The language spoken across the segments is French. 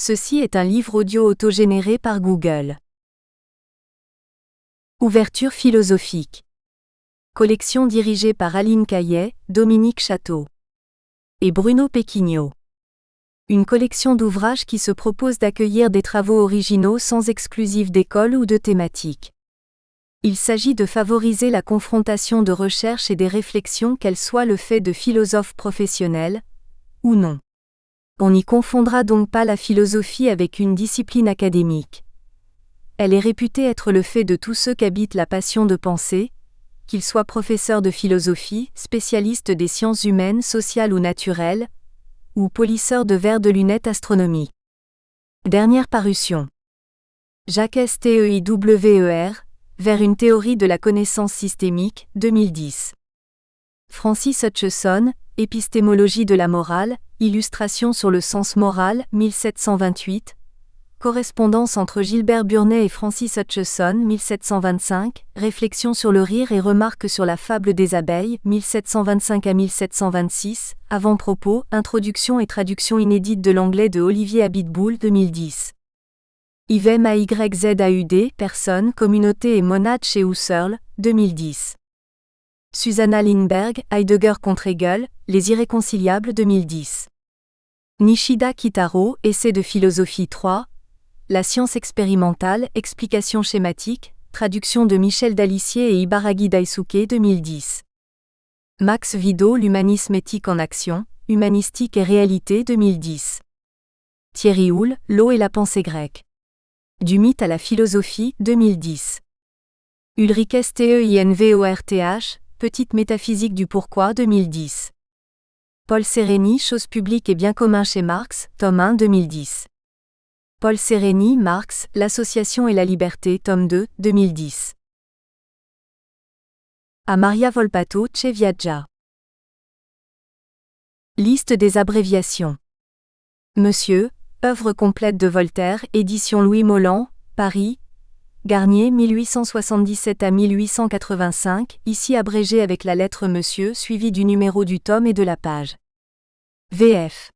Ceci est un livre audio autogénéré par Google. Ouverture philosophique. Collection dirigée par Aline Caillet, Dominique Château et Bruno Péquignot. Une collection d'ouvrages qui se propose d'accueillir des travaux originaux sans exclusive d'école ou de thématique. Il s'agit de favoriser la confrontation de recherches et des réflexions, qu'elles soient le fait de philosophes professionnels ou non. On n'y confondra donc pas la philosophie avec une discipline académique. Elle est réputée être le fait de tous ceux qu'habite la passion de penser, qu'ils soient professeurs de philosophie, spécialistes des sciences humaines, sociales ou naturelles, ou polisseurs de verres de lunettes astronomiques. Dernière parution. Jacques Steiwer, Vers une théorie de la connaissance systémique, 2010. Francis Hutcheson, Épistémologie de la morale, Illustration sur le sens moral, 1728. Correspondance entre Gilbert Burnet et Francis Hutcheson, 1725. Réflexion sur le rire et remarques sur la fable des abeilles, 1725 à 1726. Avant-propos, introduction et traduction inédite de l'anglais de Olivier Abitboul, 2010. Ivem AYZAUD, Personne, Communauté et Monade chez Husserl, 2010. Susanna Lindberg, Heidegger contre Hegel, Les Irréconciliables, 2010. Nishida Kitaro, Essai de philosophie 3. La science expérimentale, explication schématique, traduction de Michel Dalicier et Ibaragi Daisuke, 2010. Max Vidot, L'humanisme éthique en action, Humanistique et réalité, 2010. Thierry Houle, L'eau et la pensée grecque. Du mythe à la philosophie, 2010. Ulrich Steinvorth, Petite métaphysique du pourquoi, 2010. Paul Sereni, Choses publiques et biens communs chez Marx, tome 1, 2010. Paul Sereni, Marx, L'association et la liberté, tome 2, 2010. À Maria Volpato, Che Viaggia. Liste des abréviations. Monsieur, œuvre complète de Voltaire, édition Louis Molland, Paris. Garnier 1877 à 1885, ici abrégé avec la lettre Monsieur suivi du numéro du tome et de la page. VF.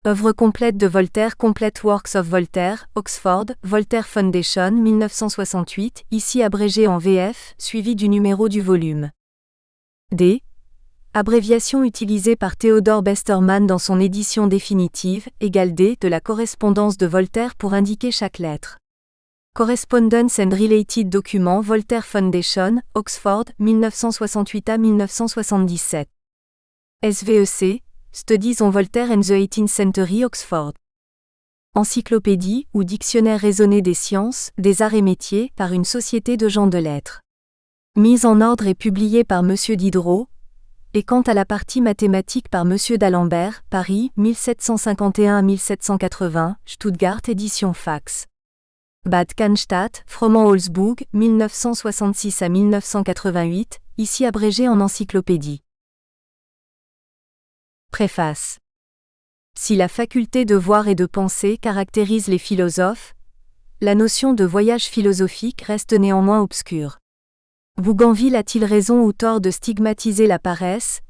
Œuvre complète de Voltaire, Complete Works of Voltaire, Oxford, Voltaire Foundation 1968, ici abrégé en VF, suivi du numéro du volume. D. Abréviation utilisée par Theodore Besterman dans son édition définitive, égale D de la correspondance de Voltaire pour indiquer chaque lettre. Correspondence and Related Documents Voltaire Foundation, Oxford, 1968 à 1977. SVEC, Studies on Voltaire and the 18th Century, Oxford. Encyclopédie ou dictionnaire raisonné des sciences, des arts et métiers par une société de gens de lettres. Mise en ordre et publiée par M. Diderot, et quant à la partie mathématique par M. d'Alembert, Paris, 1751 à 1780, Stuttgart édition Fax. Bad Cannstatt, Froment-Holzbourg, 1966 à 1988, ici abrégé en encyclopédie. Préface. Si la faculté de voir et de penser caractérise les philosophes, la notion de voyage philosophique reste néanmoins obscure. Bougainville a-t-il raison ou tort de stigmatiser la paresse,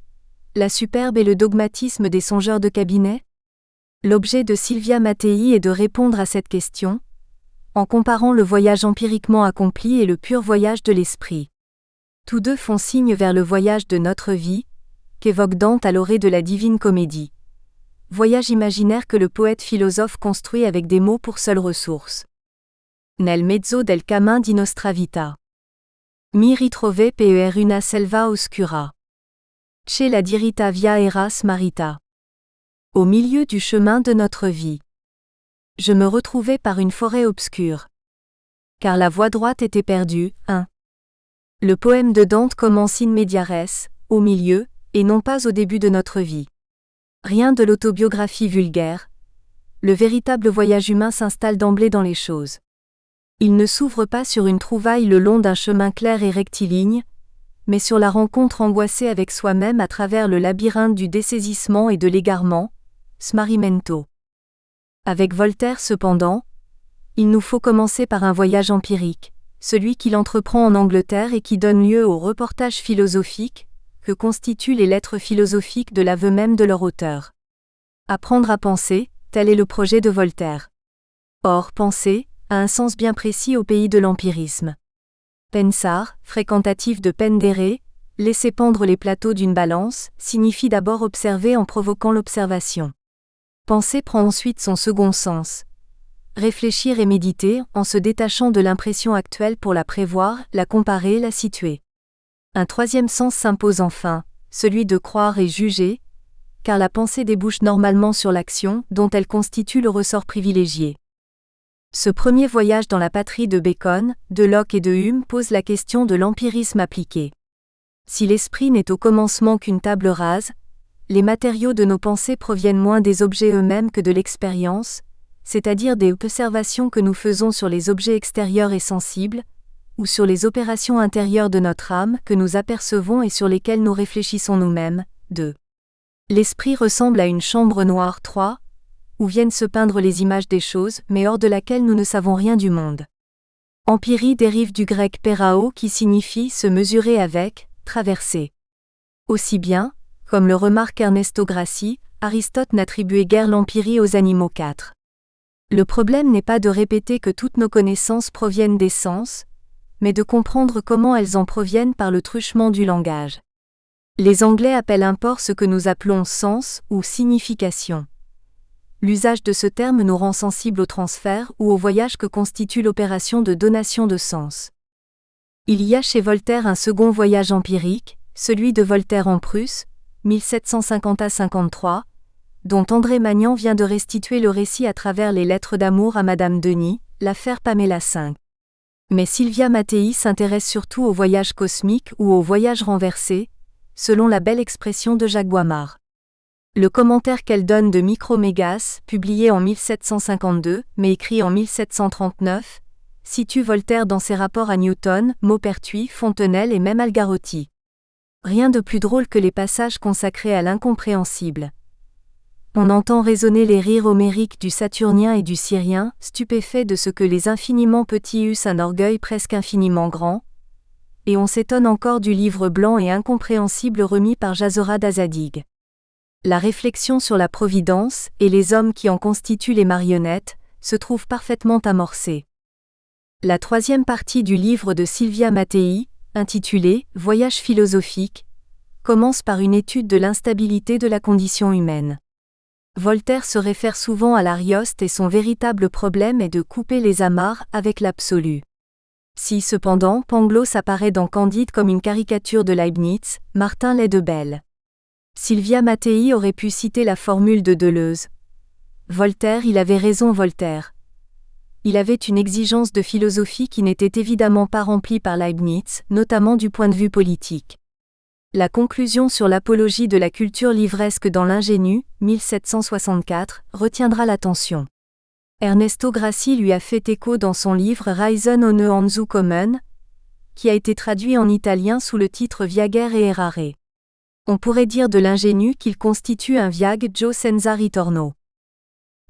la superbe et le dogmatisme des songeurs de cabinet ? L'objet de Silvia Mattei est de répondre à cette question, en comparant le voyage empiriquement accompli et le pur voyage de l'esprit. Tous deux font signe vers le voyage de notre vie, qu'évoque Dante à l'orée de la Divine Comédie. Voyage imaginaire que le poète-philosophe construit avec des mots pour seule ressource. Nel mezzo del camin di nostra vita. Mi ritrove per una selva oscura. Che la dirita via eras marita. Au milieu du chemin de notre vie. Je me retrouvai par une forêt obscure. Car la voie droite était perdue. 1. Le poème de Dante commence in media res, au milieu, et non pas au début de notre vie. Rien de l'autobiographie vulgaire. Le véritable voyage humain s'installe d'emblée dans les choses. Il ne s'ouvre pas sur une trouvaille le long d'un chemin clair et rectiligne, mais sur la rencontre angoissée avec soi-même à travers le labyrinthe du dessaisissement et de l'égarement, smarrimento. Avec Voltaire cependant, il nous faut commencer par un voyage empirique, celui qu'il entreprend en Angleterre et qui donne lieu au reportage philosophique, que constituent les lettres philosophiques de l'aveu même de leur auteur. Apprendre à penser, tel est le projet de Voltaire. Or, penser a un sens bien précis au pays de l'empirisme. Pensar, fréquentatif de pendere, laisser pendre les plateaux d'une balance, signifie d'abord observer en provoquant l'observation. Penser prend ensuite son second sens. Réfléchir et méditer en se détachant de l'impression actuelle pour la prévoir, la comparer, la situer. Un troisième sens s'impose enfin, celui de croire et juger, car la pensée débouche normalement sur l'action, dont elle constitue le ressort privilégié. Ce premier voyage dans la patrie de Bacon, de Locke et de Hume pose la question de l'empirisme appliqué. Si l'esprit n'est au commencement qu'une table rase, les matériaux de nos pensées proviennent moins des objets eux-mêmes que de l'expérience, c'est-à-dire des observations que nous faisons sur les objets extérieurs et sensibles, ou sur les opérations intérieures de notre âme que nous apercevons et sur lesquelles nous réfléchissons nous-mêmes. 2. L'esprit ressemble à une chambre noire 3, où viennent se peindre les images des choses, mais hors de laquelle nous ne savons rien du monde. Empirie dérive du grec perao qui signifie se mesurer avec, traverser. Aussi bien, comme le remarque Ernesto Grassi, Aristote n'attribuait guère l'empirie aux animaux 4. Le problème n'est pas de répéter que toutes nos connaissances proviennent des sens, mais de comprendre comment elles en proviennent par le truchement du langage. Les Anglais appellent import ce que nous appelons sens ou signification. L'usage de ce terme nous rend sensibles au transfert ou au voyage que constitue l'opération de donation de sens. Il y a chez Voltaire un second voyage empirique, celui de Voltaire en Prusse, 1750 à 53, dont André Magnan vient de restituer le récit à travers les lettres d'amour à Madame Denis, l'affaire Pamela 5. Mais Sylvia Mattei s'intéresse surtout au voyage cosmique ou au voyage renversé, selon la belle expression de Jacques Boimard. Le commentaire qu'elle donne de Micromégas, publié en 1752, mais écrit en 1739, situe Voltaire dans ses rapports à Newton, Maupertuis, Fontenelle et même Algarotti. Rien de plus drôle que les passages consacrés à l'incompréhensible. On entend résonner les rires homériques du Saturnien et du Syrien, stupéfaits de ce que les infiniment petits eussent un orgueil presque infiniment grand, et on s'étonne encore du livre blanc et incompréhensible remis par Jazorat d'Azadig. La réflexion sur la providence, et les hommes qui en constituent les marionnettes, se trouve parfaitement amorcée. La troisième partie du livre de Sylvia Mattei, intitulée « Voyage philosophique », commence par une étude de l'instabilité de la condition humaine. Voltaire se réfère souvent à l'Arioste et son véritable problème est de couper les amarres avec l'absolu. Si cependant Pangloss apparaît dans Candide comme une caricature de Leibniz, Martin l'est de Belle. Sylvia Mattei aurait pu citer la formule de Deleuze. Voltaire, il avait raison Voltaire. Il avait une exigence de philosophie qui n'était évidemment pas remplie par Leibniz, notamment du point de vue politique. La conclusion sur l'apologie de la culture livresque dans l'Ingénu, 1764, retiendra l'attention. Ernesto Grassi lui a fait écho dans son livre Reisen ohne Anzukommen, qui a été traduit en italien sous le titre Viagere e errare. On pourrait dire de l'Ingénu qu'il constitue un viaggio senza ritorno.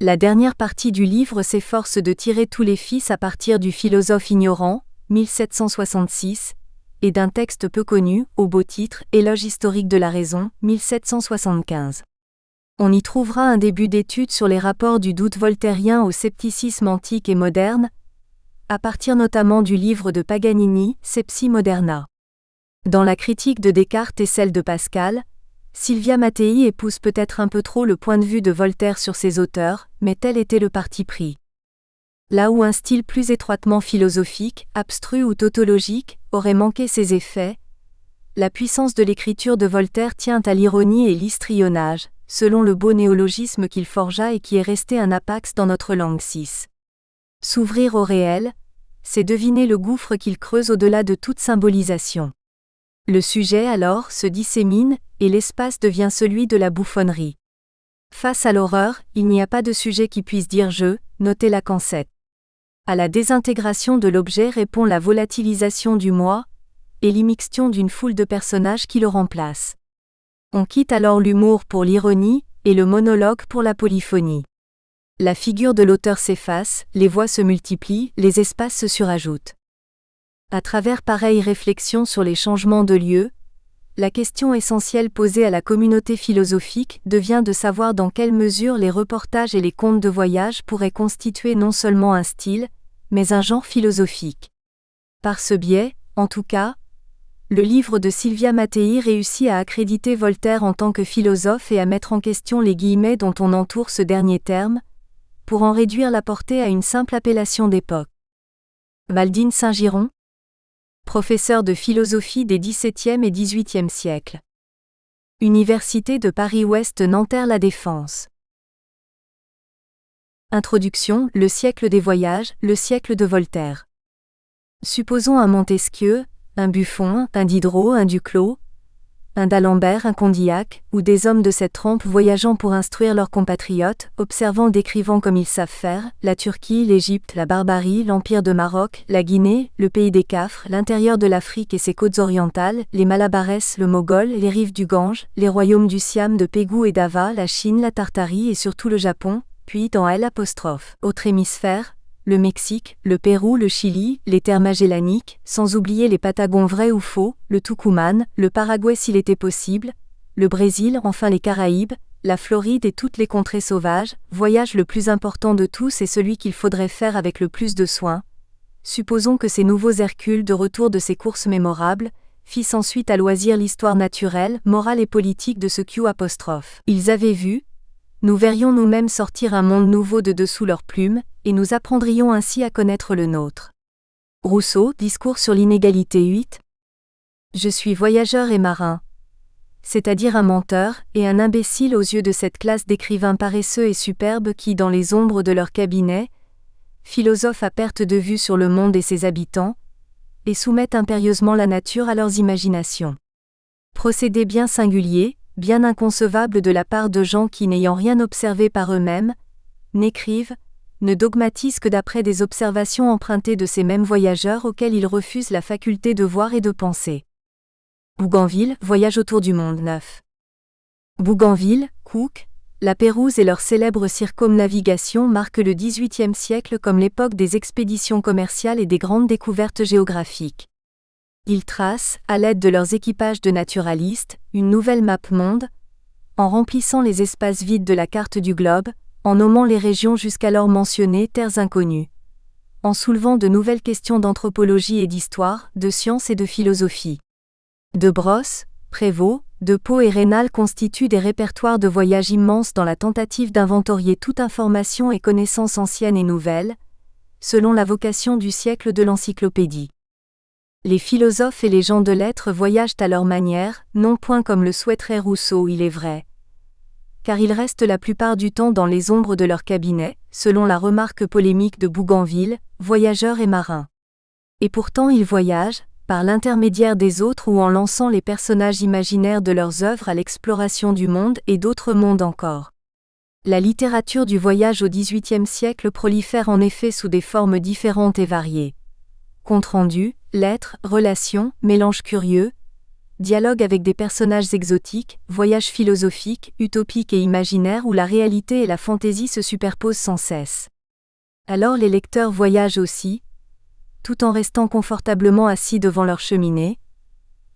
La dernière partie du livre s'efforce de tirer tous les fils à partir du philosophe ignorant, 1766, et d'un texte peu connu, au beau titre Éloge historique de la raison, 1775. On y trouvera un début d'étude sur les rapports du doute voltairien au scepticisme antique et moderne, à partir notamment du livre de Paganini, Scepsi Moderna. Dans la critique de Descartes et celle de Pascal, Sylvia Mattei épouse peut-être un peu trop le point de vue de Voltaire sur ses auteurs, mais tel était le parti pris. Là où un style plus étroitement philosophique, abstru ou tautologique, aurait manqué ses effets, la puissance de l'écriture de Voltaire tient à l'ironie et l'histrionnage, selon le beau néologisme qu'il forgea et qui est resté un apax dans notre langue 6. S'ouvrir au réel, c'est deviner le gouffre qu'il creuse au-delà de toute symbolisation. Le sujet alors se dissémine, et l'espace devient celui de la bouffonnerie. Face à l'horreur, il n'y a pas de sujet qui puisse dire « je », notez Lacancette. À la désintégration de l'objet répond la volatilisation du moi, et l'immixtion d'une foule de personnages qui le remplacent. On quitte alors l'humour pour l'ironie, et le monologue pour la polyphonie. La figure de l'auteur s'efface, les voix se multiplient, les espaces se surajoutent. À travers pareille réflexion sur les changements de lieu, la question essentielle posée à la communauté philosophique devient de savoir dans quelle mesure les reportages et les contes de voyage pourraient constituer non seulement un style, mais un genre philosophique. Par ce biais, en tout cas, le livre de Silvia Mattei réussit à accréditer Voltaire en tant que philosophe et à mettre en question les guillemets dont on entoure ce dernier terme, pour en réduire la portée à une simple appellation d'époque. Maldine Saint-Giron, professeur de philosophie des XVIIe et XVIIIe siècles. Université de Paris-Ouest Nanterre-La Défense. Introduction, le siècle des voyages, le siècle de Voltaire. Supposons un Montesquieu, un Buffon, un Diderot, un Duclos, un d'Alembert, un Condillac, ou des hommes de cette trempe voyageant pour instruire leurs compatriotes, observant, décrivant comme ils savent faire, la Turquie, l'Égypte, la Barbarie, l'Empire de Maroc, la Guinée, le pays des Cafres, l'intérieur de l'Afrique et ses côtes orientales, les Malabarès, le Mogol, les rives du Gange, les royaumes du Siam de Pégou et d'Ava, la Chine, la Tartarie et surtout le Japon, puis dans L', autre hémisphère, le Mexique, le Pérou, le Chili, les terres magellaniques, sans oublier les Patagons vrais ou faux, le Tucumán, le Paraguay s'il était possible, le Brésil, enfin les Caraïbes, la Floride et toutes les contrées sauvages, voyage le plus important de tous et celui qu'il faudrait faire avec le plus de soin. Supposons que ces nouveaux Hercules de retour de ces courses mémorables, fissent ensuite à loisir l'histoire naturelle, morale et politique de ce Q'. Ils avaient vu, nous verrions nous-mêmes sortir un monde nouveau de dessous leurs plumes, et nous apprendrions ainsi à connaître le nôtre. Rousseau, Discours sur l'inégalité 8. Je suis voyageur et marin. C'est-à-dire un menteur et un imbécile aux yeux de cette classe d'écrivains paresseux et superbes qui, dans les ombres de leur cabinet, philosophent à perte de vue sur le monde et ses habitants, et soumettent impérieusement la nature à leurs imaginations. Procédé bien singulier, bien inconcevable de la part de gens qui, n'ayant rien observé par eux-mêmes, n'écrivent, ne dogmatisent que d'après des observations empruntées de ces mêmes voyageurs auxquels ils refusent la faculté de voir et de penser. Bougainville, Voyage autour du monde 9. Bougainville, Cook, la Pérouse et leur célèbre circumnavigation marquent le XVIIIe siècle comme l'époque des expéditions commerciales et des grandes découvertes géographiques. Ils tracent, à l'aide de leurs équipages de naturalistes, une nouvelle map monde, en remplissant les espaces vides de la carte du globe, en nommant les régions jusqu'alors mentionnées terres inconnues, en soulevant de nouvelles questions d'anthropologie et d'histoire, de science et de philosophie. De Brosse, Prévost, De Pau et Raynal constituent des répertoires de voyage immenses dans la tentative d'inventorier toute information et connaissance ancienne et nouvelle, selon la vocation du siècle de l'encyclopédie. Les philosophes et les gens de lettres voyagent à leur manière, non point comme le souhaiterait Rousseau, il est vrai, car ils restent la plupart du temps dans les ombres de leur cabinet, selon la remarque polémique de Bougainville, voyageurs et marins. Et pourtant ils voyagent, par l'intermédiaire des autres ou en lançant les personnages imaginaires de leurs œuvres à l'exploration du monde et d'autres mondes encore. La littérature du voyage au XVIIIe siècle prolifère en effet sous des formes différentes et variées. Compte-rendu, lettres, relations, mélanges curieux, dialogue avec des personnages exotiques, voyages philosophiques, utopiques et imaginaires où la réalité et la fantaisie se superposent sans cesse. Alors les lecteurs voyagent aussi, tout en restant confortablement assis devant leur cheminée,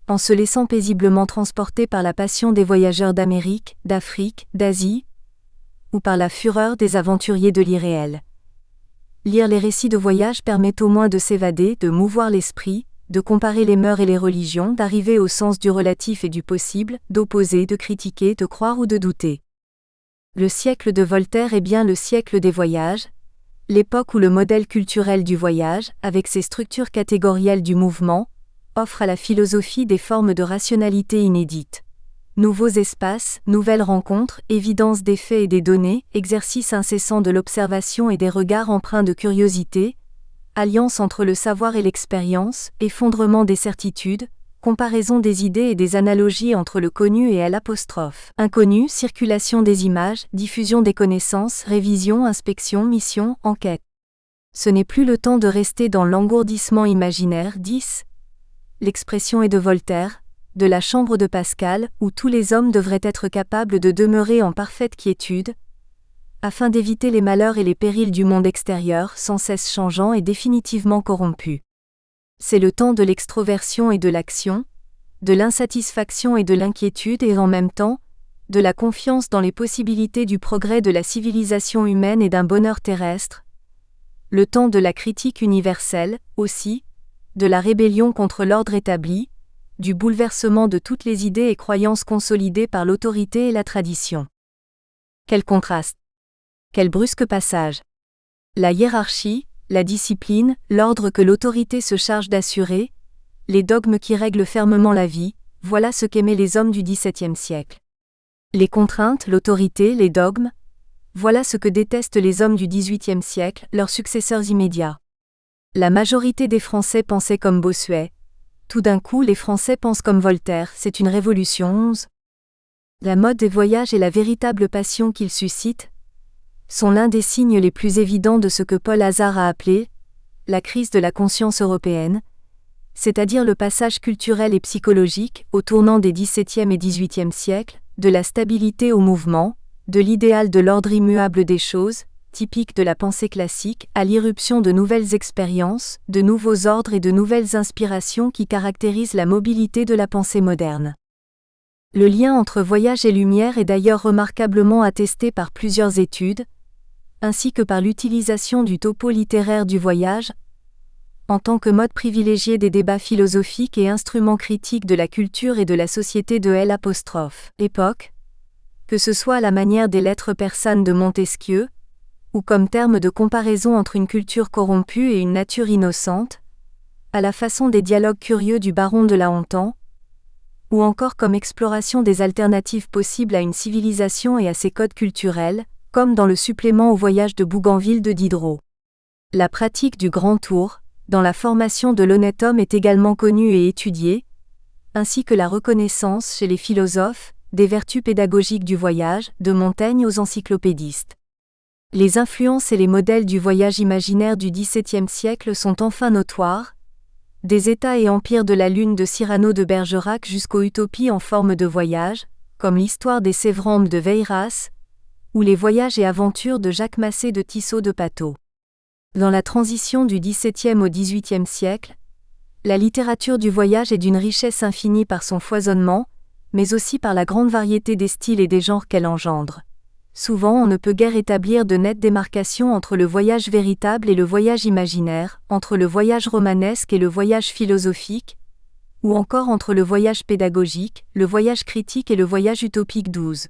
en se laissant paisiblement transporter par la passion des voyageurs d'Amérique, d'Afrique, d'Asie, ou par la fureur des aventuriers de l'irréel. Lire les récits de voyage permet au moins de s'évader, de mouvoir l'esprit, de comparer les mœurs et les religions, d'arriver au sens du relatif et du possible, d'opposer, de critiquer, de croire ou de douter. Le siècle de Voltaire est bien le siècle des voyages, l'époque où le modèle culturel du voyage, avec ses structures catégorielles du mouvement, offre à la philosophie des formes de rationalité inédites. Nouveaux espaces, nouvelles rencontres, évidence des faits et des données, exercice incessant de l'observation et des regards empreints de curiosité, alliance entre le savoir et l'expérience, effondrement des certitudes, comparaison des idées et des analogies entre le connu et l'inconnu, circulation des images, diffusion des connaissances, révision, inspection, mission, enquête. Ce n'est plus le temps de rester dans l'engourdissement imaginaire. 10. L'expression est de Voltaire, de la chambre de Pascal, où tous les hommes devraient être capables de demeurer en parfaite quiétude, afin d'éviter les malheurs et les périls du monde extérieur sans cesse changeant et définitivement corrompu. C'est le temps de l'extroversion et de l'action, de l'insatisfaction et de l'inquiétude et en même temps, de la confiance dans les possibilités du progrès de la civilisation humaine et d'un bonheur terrestre. Le temps de la critique universelle, aussi, de la rébellion contre l'ordre établi, du bouleversement de toutes les idées et croyances consolidées par l'autorité et la tradition. Quel contraste! Quel brusque passage! La hiérarchie, la discipline, l'ordre que l'autorité se charge d'assurer, les dogmes qui règlent fermement la vie, voilà ce qu'aimaient les hommes du XVIIe siècle. Les contraintes, l'autorité, les dogmes, voilà ce que détestent les hommes du XVIIIe siècle, leurs successeurs immédiats. La majorité des Français pensaient comme Bossuet. Tout d'un coup, les Français pensent comme Voltaire, c'est une révolution 11. La mode des voyages et la véritable passion qu'ils suscitent sont l'un des signes les plus évidents de ce que Paul Hazard a appelé la crise de la conscience européenne, c'est-à-dire le passage culturel et psychologique, au tournant des XVIIe et XVIIIe siècles, de la stabilité au mouvement, de l'idéal de l'ordre immuable des choses, typique de la pensée classique, à l'irruption de nouvelles expériences, de nouveaux ordres et de nouvelles inspirations qui caractérisent la mobilité de la pensée moderne. Le lien entre voyage et lumière est d'ailleurs remarquablement attesté par plusieurs études, ainsi que par l'utilisation du topo littéraire du voyage, en tant que mode privilégié des débats philosophiques et instrument critique de la culture et de la société de l'époque, que ce soit à la manière des lettres persanes de Montesquieu, ou comme terme de comparaison entre une culture corrompue et une nature innocente, à la façon des dialogues curieux du baron de la Hontan, ou encore comme exploration des alternatives possibles à une civilisation et à ses codes culturels, comme dans le supplément au voyage de Bougainville de Diderot. La pratique du grand tour, dans la formation de l'honnête homme est également connue et étudiée, ainsi que la reconnaissance chez les philosophes, des vertus pédagogiques du voyage, de Montaigne aux encyclopédistes. Les influences et les modèles du voyage imaginaire du XVIIe siècle sont enfin notoires, des États et empires de la Lune de Cyrano de Bergerac jusqu'aux utopies en forme de voyage, comme l'histoire des Sévrambes de Veyras, ou les voyages et aventures de Jacques Massé de Tissot de Pateau. Dans la transition du XVIIe au XVIIIe siècle, la littérature du voyage est d'une richesse infinie par son foisonnement, mais aussi par la grande variété des styles et des genres qu'elle engendre. Souvent on ne peut guère établir de nette démarcation entre le voyage véritable et le voyage imaginaire, entre le voyage romanesque et le voyage philosophique, ou encore entre le voyage pédagogique, le voyage critique et le voyage utopique 12.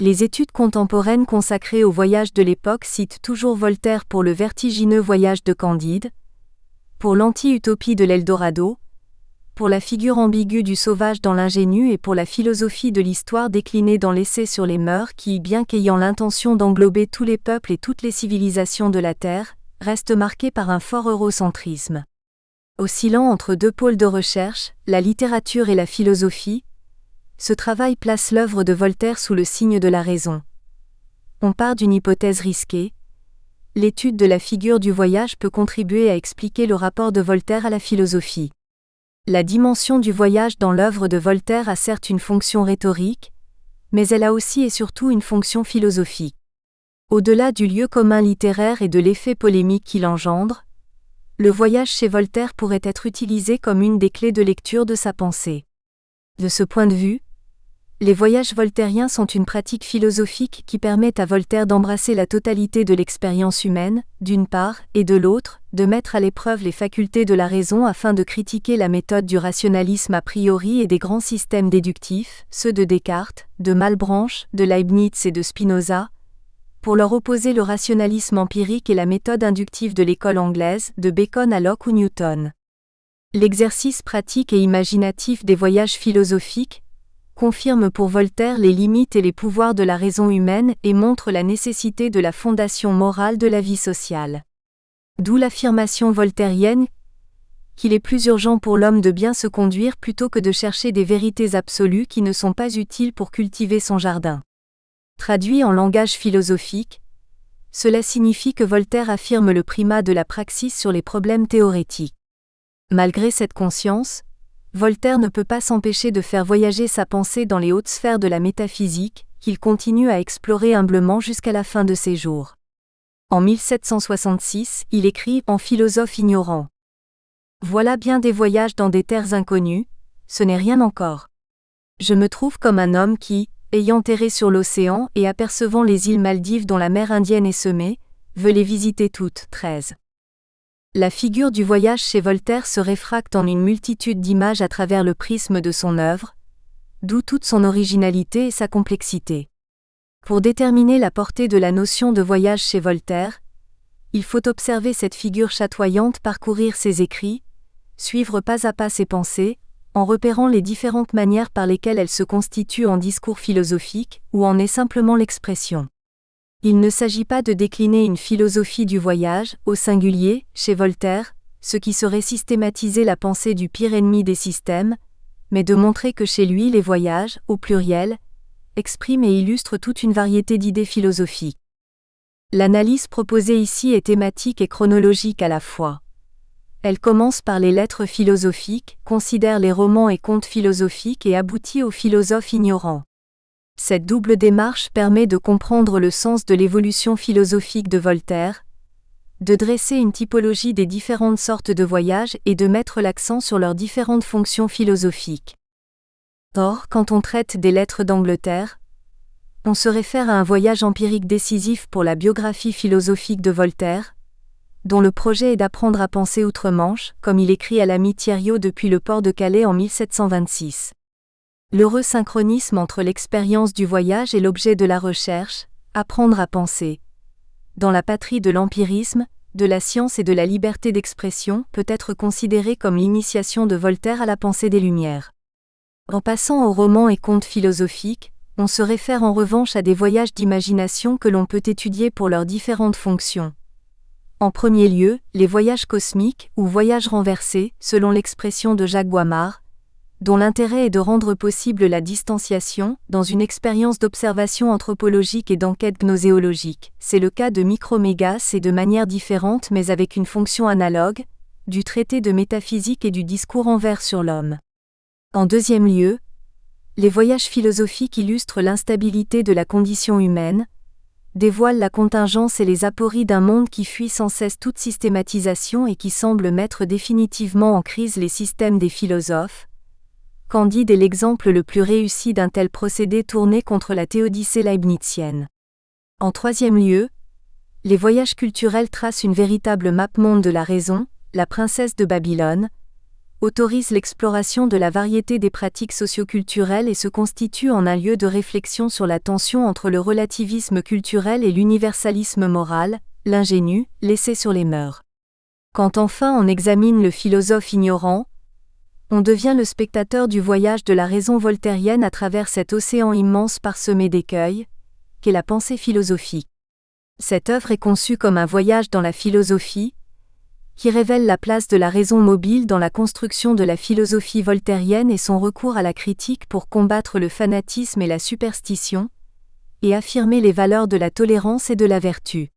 Les études contemporaines consacrées au voyage de l'époque citent toujours Voltaire pour le vertigineux voyage de Candide, pour l'anti-utopie de l'Eldorado, pour la figure ambiguë du sauvage dans l'ingénu et pour la philosophie de l'histoire déclinée dans l'essai sur les mœurs qui, bien qu'ayant l'intention d'englober tous les peuples et toutes les civilisations de la Terre, reste marquée par un fort eurocentrisme. Oscillant entre deux pôles de recherche, la littérature et la philosophie, ce travail place l'œuvre de Voltaire sous le signe de la raison. On part d'une hypothèse risquée. L'étude de la figure du voyage peut contribuer à expliquer le rapport de Voltaire à la philosophie. La dimension du voyage dans l'œuvre de Voltaire a certes une fonction rhétorique, mais elle a aussi et surtout une fonction philosophique. Au-delà du lieu commun littéraire et de l'effet polémique qu'il engendre, le voyage chez Voltaire pourrait être utilisé comme une des clés de lecture de sa pensée. De ce point de vue, les voyages voltairiens sont une pratique philosophique qui permet à Voltaire d'embrasser la totalité de l'expérience humaine, d'une part, et de l'autre, de mettre à l'épreuve les facultés de la raison afin de critiquer la méthode du rationalisme a priori et des grands systèmes déductifs, ceux de Descartes, de Malebranche, de Leibniz et de Spinoza, pour leur opposer le rationalisme empirique et la méthode inductive de l'école anglaise, de Bacon à Locke ou Newton. L'exercice pratique et imaginatif des voyages philosophiques confirme pour Voltaire les limites et les pouvoirs de la raison humaine et montre la nécessité de la fondation morale de la vie sociale. D'où l'affirmation voltairienne qu'il est plus urgent pour l'homme de bien se conduire plutôt que de chercher des vérités absolues qui ne sont pas utiles pour cultiver son jardin. Traduit en langage philosophique, cela signifie que Voltaire affirme le primat de la praxis sur les problèmes théoriques. Malgré cette conscience, Voltaire ne peut pas s'empêcher de faire voyager sa pensée dans les hautes sphères de la métaphysique, qu'il continue à explorer humblement jusqu'à la fin de ses jours. En 1766, il écrit « En philosophe ignorant ». Voilà bien des voyages dans des terres inconnues, ce n'est rien encore. Je me trouve comme un homme qui, ayant erré sur l'océan et apercevant les îles Maldives dont la mer Indienne est semée, veut les visiter toutes. 13. La figure du voyage chez Voltaire se réfracte en une multitude d'images à travers le prisme de son œuvre, d'où toute son originalité et sa complexité. Pour déterminer la portée de la notion de voyage chez Voltaire, il faut observer cette figure chatoyante parcourir ses écrits, suivre pas à pas ses pensées, en repérant les différentes manières par lesquelles elle se constitue en discours philosophique ou en est simplement l'expression. Il ne s'agit pas de décliner une philosophie du voyage, au singulier, chez Voltaire, ce qui serait systématiser la pensée du pire ennemi des systèmes, mais de montrer que chez lui les voyages, au pluriel, expriment et illustrent toute une variété d'idées philosophiques. L'analyse proposée ici est thématique et chronologique à la fois. Elle commence par les lettres philosophiques, considère les romans et contes philosophiques et aboutit aux philosophes ignorants. Cette double démarche permet de comprendre le sens de l'évolution philosophique de Voltaire, de dresser une typologie des différentes sortes de voyages et de mettre l'accent sur leurs différentes fonctions philosophiques. Or, quand on traite des lettres d'Angleterre, on se réfère à un voyage empirique décisif pour la biographie philosophique de Voltaire, dont le projet est d'apprendre à penser outre-Manche, comme il écrit à l'ami Thierriot depuis le port de Calais en 1726. L'heureux synchronisme entre l'expérience du voyage et l'objet de la recherche, apprendre à penser. Dans la patrie de l'empirisme, de la science et de la liberté d'expression, peut être considéré comme l'initiation de Voltaire à la pensée des Lumières. En passant aux romans et contes philosophiques, on se réfère en revanche à des voyages d'imagination que l'on peut étudier pour leurs différentes fonctions. En premier lieu, les voyages cosmiques, ou voyages renversés, selon l'expression de Jacques Boimard, dont l'intérêt est de rendre possible la distanciation, dans une expérience d'observation anthropologique et d'enquête gnoséologique. C'est le cas de Micromégas et de manière différente mais avec une fonction analogue, du traité de métaphysique et du discours en vers sur l'homme. En deuxième lieu, les voyages philosophiques illustrent l'instabilité de la condition humaine, dévoilent la contingence et les apories d'un monde qui fuit sans cesse toute systématisation et qui semble mettre définitivement en crise les systèmes des philosophes. Candide est l'exemple le plus réussi d'un tel procédé tourné contre la théodicée leibnizienne. En troisième lieu, les voyages culturels tracent une véritable map-monde de la raison, la princesse de Babylone, autorise l'exploration de la variété des pratiques socioculturelles et se constitue en un lieu de réflexion sur la tension entre le relativisme culturel et l'universalisme moral, l'ingénu, l'essai sur les mœurs. Quand enfin on examine le philosophe ignorant, on devient le spectateur du voyage de la raison voltairienne à travers cet océan immense parsemé d'écueils, qu'est la pensée philosophique. Cette œuvre est conçue comme un voyage dans la philosophie, qui révèle la place de la raison mobile dans la construction de la philosophie voltairienne et son recours à la critique pour combattre le fanatisme et la superstition, et affirmer les valeurs de la tolérance et de la vertu.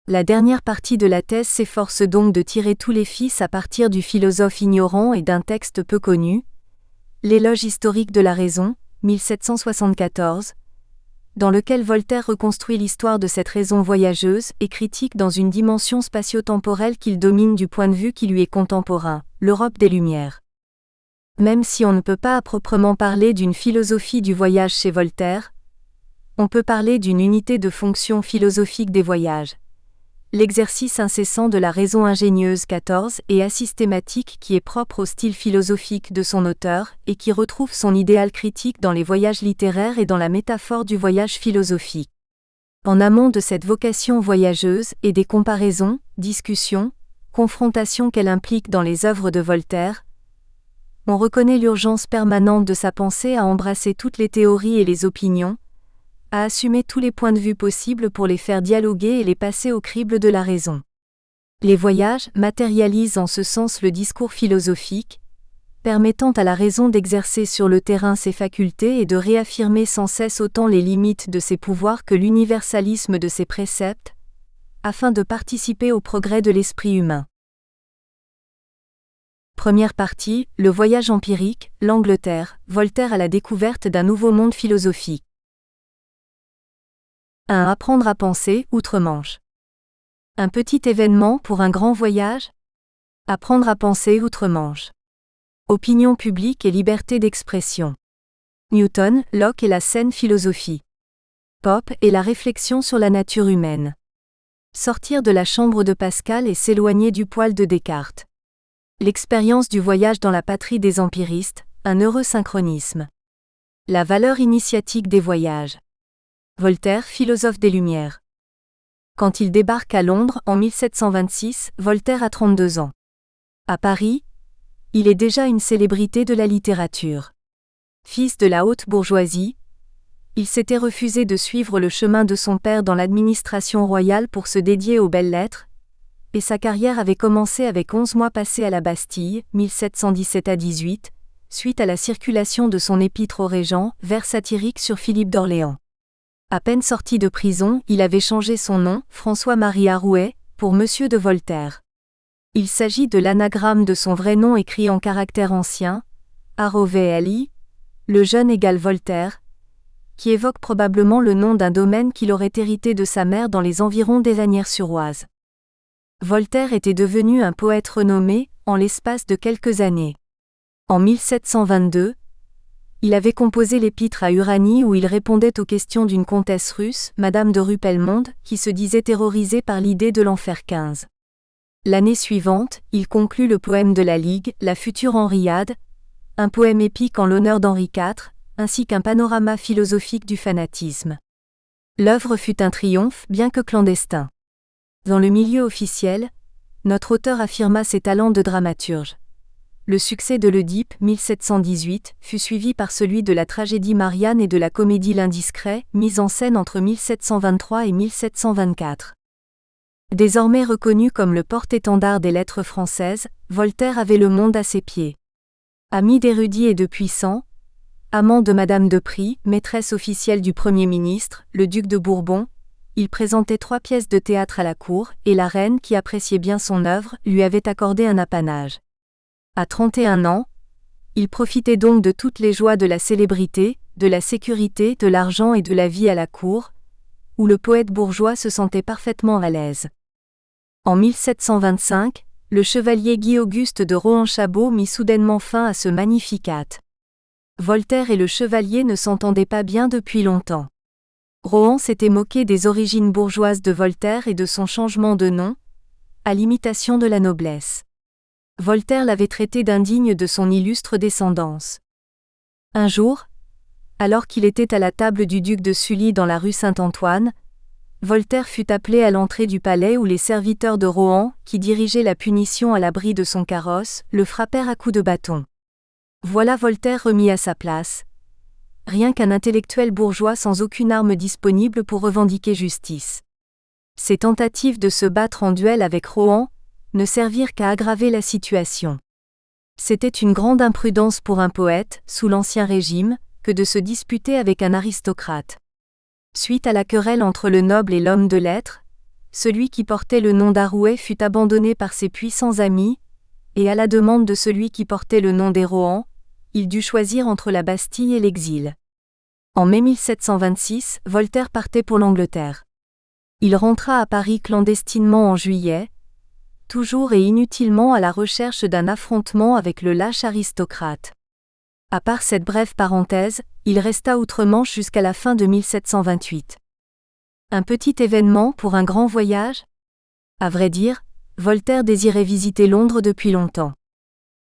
La dernière partie de la thèse s'efforce donc de tirer tous les fils à partir du philosophe ignorant et d'un texte peu connu, L'éloge historique de la raison, 1774, dans lequel Voltaire reconstruit l'histoire de cette raison voyageuse et critique dans une dimension spatio-temporelle qu'il domine du point de vue qui lui est contemporain, l'Europe des Lumières. Même si on ne peut pas à proprement parler d'une philosophie du voyage chez Voltaire, on peut parler d'une unité de fonction philosophique des voyages. L'exercice incessant de la raison ingénieuse 14 et asystématique qui est propre au style philosophique de son auteur et qui retrouve son idéal critique dans les voyages littéraires et dans la métaphore du voyage philosophique. En amont de cette vocation voyageuse et des comparaisons, discussions, confrontations qu'elle implique dans les œuvres de Voltaire, on reconnaît l'urgence permanente de sa pensée à embrasser toutes les théories et les opinions, à assumer tous les points de vue possibles pour les faire dialoguer et les passer au crible de la raison. Les voyages matérialisent en ce sens le discours philosophique, permettant à la raison d'exercer sur le terrain ses facultés et de réaffirmer sans cesse autant les limites de ses pouvoirs que l'universalisme de ses préceptes, afin de participer au progrès de l'esprit humain. Première partie, le voyage empirique, l'Angleterre, Voltaire à la découverte d'un nouveau monde philosophique. 1. Apprendre à penser, outre-Manche. Un petit événement pour un grand voyage ? Apprendre à penser outre-Manche. Opinion publique et liberté d'expression. Newton, Locke et la saine philosophie. Pope et la réflexion sur la nature humaine. Sortir de la chambre de Pascal et s'éloigner du poil de Descartes. L'expérience du voyage dans la patrie des empiristes, un heureux synchronisme. La valeur initiatique des voyages. Voltaire, philosophe des Lumières. Quand il débarque à Londres en 1726, Voltaire a 32 ans. À Paris, il est déjà une célébrité de la littérature. Fils de la haute bourgeoisie, il s'était refusé de suivre le chemin de son père dans l'administration royale pour se dédier aux belles lettres, et sa carrière avait commencé avec 11 mois passés à la Bastille, 1717 à 18, suite à la circulation de son épître au régent, vers satirique sur Philippe d'Orléans. À peine sorti de prison, il avait changé son nom, François-Marie Arouet, pour Monsieur de Voltaire. Il s'agit de l'anagramme de son vrai nom écrit en caractères anciens, Aroveli, le jeune égale Voltaire, qui évoque probablement le nom d'un domaine qu'il aurait hérité de sa mère dans les environs d'Esanières-sur-Oise. Voltaire était devenu un poète renommé, en l'espace de quelques années. En 1722, il avait composé l'épître à Uranie où il répondait aux questions d'une comtesse russe, Madame de Ruppelmonde, qui se disait terrorisée par l'idée de l'enfer 15. L'année suivante, il conclut le poème de la Ligue, la future Henriade, un poème épique en l'honneur d'Henri IV, ainsi qu'un panorama philosophique du fanatisme. L'œuvre fut un triomphe, bien que clandestin. Dans le milieu officiel, notre auteur affirma ses talents de dramaturge. Le succès de l'Oedipe, 1718, fut suivi par celui de la tragédie Marianne et de la comédie L'Indiscret, mise en scène entre 1723 et 1724. Désormais reconnu comme le porte-étendard des lettres françaises, Voltaire avait le monde à ses pieds. Ami d'érudits et de puissants, amant de Madame de Prie, maîtresse officielle du Premier ministre, le duc de Bourbon, il présentait 3 pièces de théâtre à la cour, et la reine, qui appréciait bien son œuvre, lui avait accordé un apanage. À 31 ans, il profitait donc de toutes les joies de la célébrité, de la sécurité, de l'argent et de la vie à la cour, où le poète bourgeois se sentait parfaitement à l'aise. En 1725, le chevalier Guy-Auguste de Rohan-Chabot mit soudainement fin à ce magnificat. Voltaire et le chevalier ne s'entendaient pas bien depuis longtemps. Rohan s'était moqué des origines bourgeoises de Voltaire et de son changement de nom, à l'imitation de la noblesse. Voltaire l'avait traité d'indigne de son illustre descendance. Un jour, alors qu'il était à la table du duc de Sully dans la rue Saint-Antoine, Voltaire fut appelé à l'entrée du palais où les serviteurs de Rohan, qui dirigeaient la punition à l'abri de son carrosse, le frappèrent à coups de bâton. Voilà Voltaire remis à sa place. Rien qu'un intellectuel bourgeois sans aucune arme disponible pour revendiquer justice. Ses tentatives de se battre en duel avec Rohan ne servirent qu'à aggraver la situation. C'était une grande imprudence pour un poète, sous l'Ancien Régime, que de se disputer avec un aristocrate. Suite à la querelle entre le noble et l'homme de lettres, celui qui portait le nom d'Arouet fut abandonné par ses puissants amis, et à la demande de celui qui portait le nom des Rohan, il dut choisir entre la Bastille et l'exil. En mai 1726, Voltaire partait pour l'Angleterre. Il rentra à Paris clandestinement en juillet, toujours et inutilement à la recherche d'un affrontement avec le lâche aristocrate. À part cette brève parenthèse, il resta outre-Manche jusqu'à la fin de 1728. Un petit événement pour un grand voyage ? À vrai dire, Voltaire désirait visiter Londres depuis longtemps.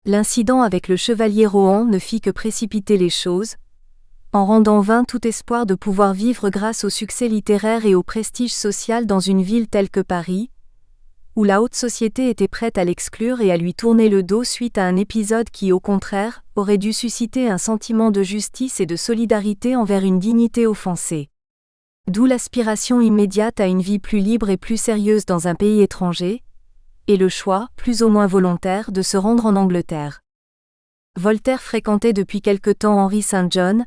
L'incident avec le chevalier Rohan ne fit que précipiter les choses, en rendant vain tout espoir de pouvoir vivre grâce au succès littéraire et au prestige social dans une ville telle que Paris, où la haute société était prête à l'exclure et à lui tourner le dos suite à un épisode qui, au contraire, aurait dû susciter un sentiment de justice et de solidarité envers une dignité offensée. D'où l'aspiration immédiate à une vie plus libre et plus sérieuse dans un pays étranger, et le choix, plus ou moins volontaire, de se rendre en Angleterre. Voltaire fréquentait depuis quelque temps Henry St. John,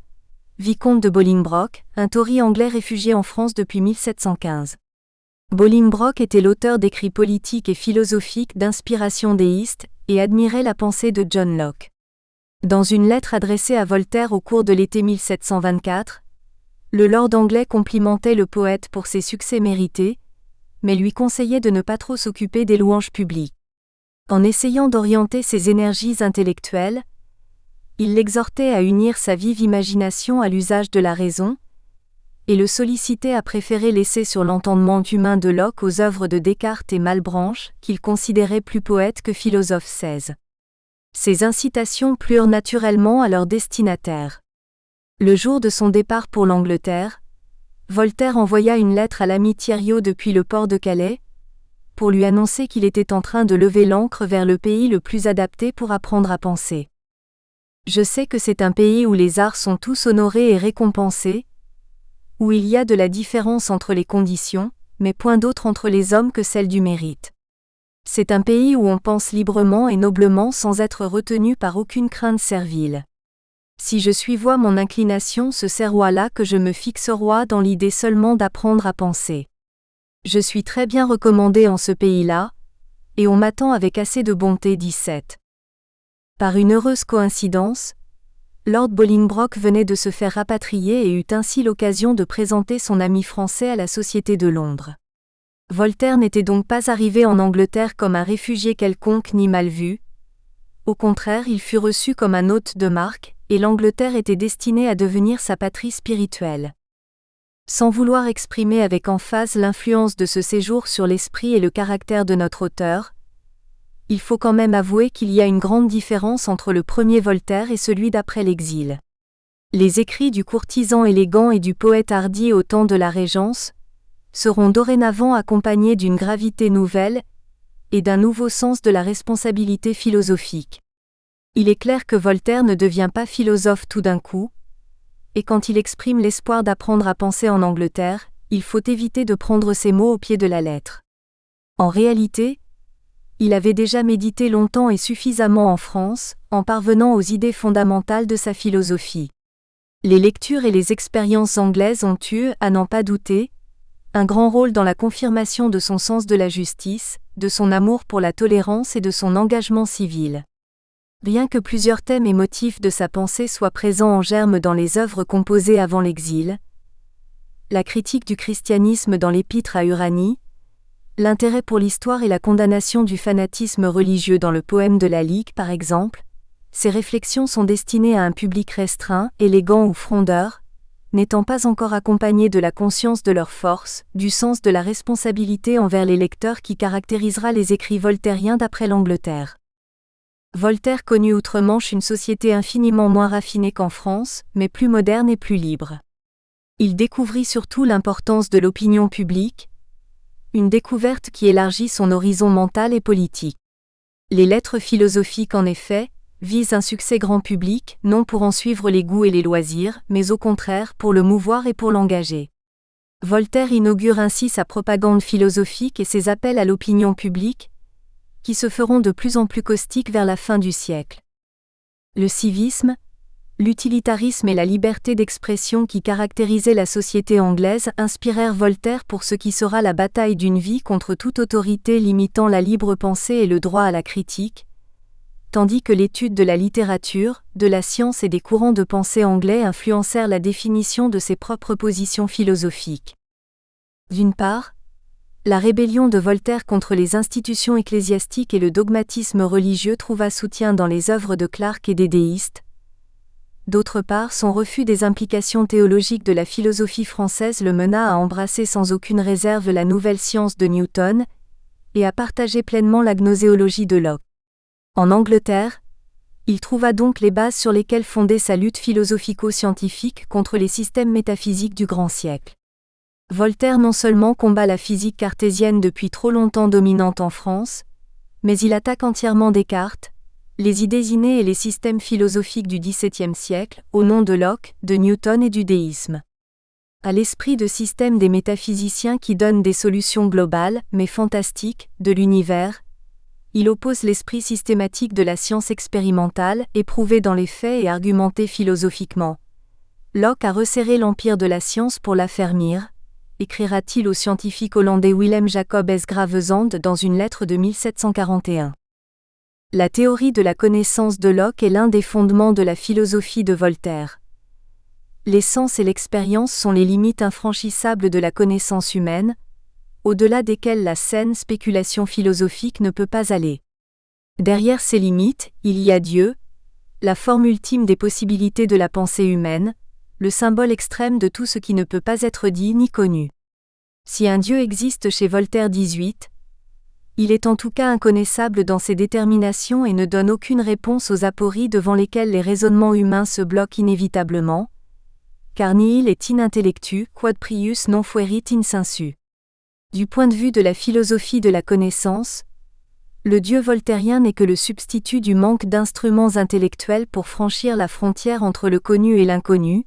vicomte de Bolingbroke, un Tory anglais réfugié en France depuis 1715. Bolingbroke était l'auteur d'écrits politiques et philosophiques d'inspiration déiste et admirait la pensée de John Locke. Dans une lettre adressée à Voltaire au cours de l'été 1724, le lord anglais complimentait le poète pour ses succès mérités, mais lui conseillait de ne pas trop s'occuper des louanges publiques. En essayant d'orienter ses énergies intellectuelles, Il l'exhortait à unir sa vive imagination à l'usage de la raison, et le sollicitait à préférer l'essai sur l'entendement humain de Locke aux œuvres de Descartes et Malebranche, qu'il considérait plus poètes que philosophes. 16. Ces incitations plurent naturellement à leur destinataire. Le jour de son départ pour l'Angleterre, Voltaire envoya une lettre à l'ami Thiriot depuis le port de Calais, pour lui annoncer qu'il était en train de lever l'ancre vers le pays le plus adapté pour apprendre à penser. Je sais que c'est un pays où les arts sont tous honorés et récompensés, où il y a de la différence entre les conditions, mais point d'autre entre les hommes que celle du mérite. C'est un pays où on pense librement et noblement sans être retenu par aucune crainte servile. Si je suis roi, mon inclination, c'est roi-là que je me fixe roi dans l'idée seulement d'apprendre à penser. Je suis très bien recommandé en ce pays-là, et on m'attend avec assez de bonté. 17. Par une heureuse coïncidence, Lord Bolingbroke venait de se faire rapatrier et eut ainsi l'occasion de présenter son ami français à la Société de Londres. Voltaire n'était donc pas arrivé en Angleterre comme un réfugié quelconque ni mal vu. Au contraire, il fut reçu comme un hôte de marque, et l'Angleterre était destinée à devenir sa patrie spirituelle. Sans vouloir exprimer avec emphase l'influence de ce séjour sur l'esprit et le caractère de notre auteur, il faut quand même avouer qu'il y a une grande différence entre le premier Voltaire et celui d'après l'exil. Les écrits du courtisan élégant et du poète hardi au temps de la Régence seront dorénavant accompagnés d'une gravité nouvelle et d'un nouveau sens de la responsabilité philosophique. Il est clair que Voltaire ne devient pas philosophe tout d'un coup, et quand il exprime l'espoir d'apprendre à penser en Angleterre, il faut éviter de prendre ces mots au pied de la lettre. En réalité, il avait déjà médité longtemps et suffisamment en France, en parvenant aux idées fondamentales de sa philosophie. Les lectures et les expériences anglaises ont eu, à n'en pas douter, un grand rôle dans la confirmation de son sens de la justice, de son amour pour la tolérance et de son engagement civil. Bien que plusieurs thèmes et motifs de sa pensée soient présents en germe dans les œuvres composées avant l'exil, la critique du christianisme dans l'Épître à Uranie, l'intérêt pour l'histoire et la condamnation du fanatisme religieux dans le poème de la Ligue par exemple, ces réflexions sont destinées à un public restreint, élégant ou frondeur, n'étant pas encore accompagnées de la conscience de leur force, du sens de la responsabilité envers les lecteurs qui caractérisera les écrits voltairiens d'après l'Angleterre. Voltaire connut outre-Manche une société infiniment moins raffinée qu'en France, mais plus moderne et plus libre. Il découvrit surtout l'importance de l'opinion publique, une découverte qui élargit son horizon mental et politique. Les lettres philosophiques, en effet, visent un succès grand public, non pour en suivre les goûts et les loisirs, mais au contraire pour le mouvoir et pour l'engager. Voltaire inaugure ainsi sa propagande philosophique et ses appels à l'opinion publique, qui se feront de plus en plus caustiques vers la fin du siècle. Le civisme, l'utilitarisme et la liberté d'expression qui caractérisaient la société anglaise inspirèrent Voltaire pour ce qui sera la bataille d'une vie contre toute autorité limitant la libre pensée et le droit à la critique, tandis que l'étude de la littérature, de la science et des courants de pensée anglais influencèrent la définition de ses propres positions philosophiques. D'une part, la rébellion de Voltaire contre les institutions ecclésiastiques et le dogmatisme religieux trouva soutien dans les œuvres de Clarke et des déistes. D'autre part, son refus des implications théologiques de la philosophie française le mena à embrasser sans aucune réserve la nouvelle science de Newton, et à partager pleinement la gnoséologie de Locke. En Angleterre, il trouva donc les bases sur lesquelles fonder sa lutte philosophico-scientifique contre les systèmes métaphysiques du grand siècle. Voltaire non seulement combat la physique cartésienne depuis trop longtemps dominante en France, mais il attaque entièrement Descartes, les idées innées et les systèmes philosophiques du XVIIe siècle, au nom de Locke, de Newton et du déisme. À l'esprit de système des métaphysiciens qui donnent des solutions globales, mais fantastiques, de l'univers, il oppose l'esprit systématique de la science expérimentale, éprouvée dans les faits et argumentée philosophiquement. Locke a resserré l'empire de la science pour l'affermir, écrira-t-il au scientifique hollandais Willem Jacob S. Gravesand dans une lettre de 1741. La théorie de la connaissance de Locke est l'un des fondements de la philosophie de Voltaire. Les sens et l'expérience sont les limites infranchissables de la connaissance humaine, au-delà desquelles la saine spéculation philosophique ne peut pas aller. Derrière ces limites, il y a Dieu, la forme ultime des possibilités de la pensée humaine, le symbole extrême de tout ce qui ne peut pas être dit ni connu. Si un Dieu existe chez Voltaire 18, il est en tout cas inconnaissable dans ses déterminations et ne donne aucune réponse aux apories devant lesquelles les raisonnements humains se bloquent inévitablement, car nihil est inintellectu, quod prius non fuerit insensu. Du point de vue de la philosophie de la connaissance, le Dieu voltairien n'est que le substitut du manque d'instruments intellectuels pour franchir la frontière entre le connu et l'inconnu,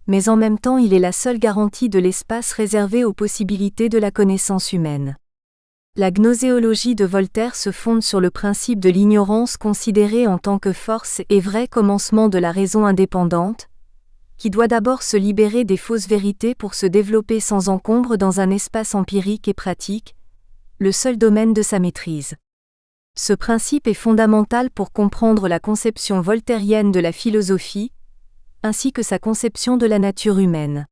mais en même temps il est la seule garantie de l'espace réservé aux possibilités de la connaissance humaine. La gnoséologie de Voltaire se fonde sur le principe de l'ignorance considérée en tant que force et vrai commencement de la raison indépendante, qui doit d'abord se libérer des fausses vérités pour se développer sans encombre dans un espace empirique et pratique, le seul domaine de sa maîtrise. Ce principe est fondamental pour comprendre la conception voltairienne de la philosophie, ainsi que sa conception de la nature humaine.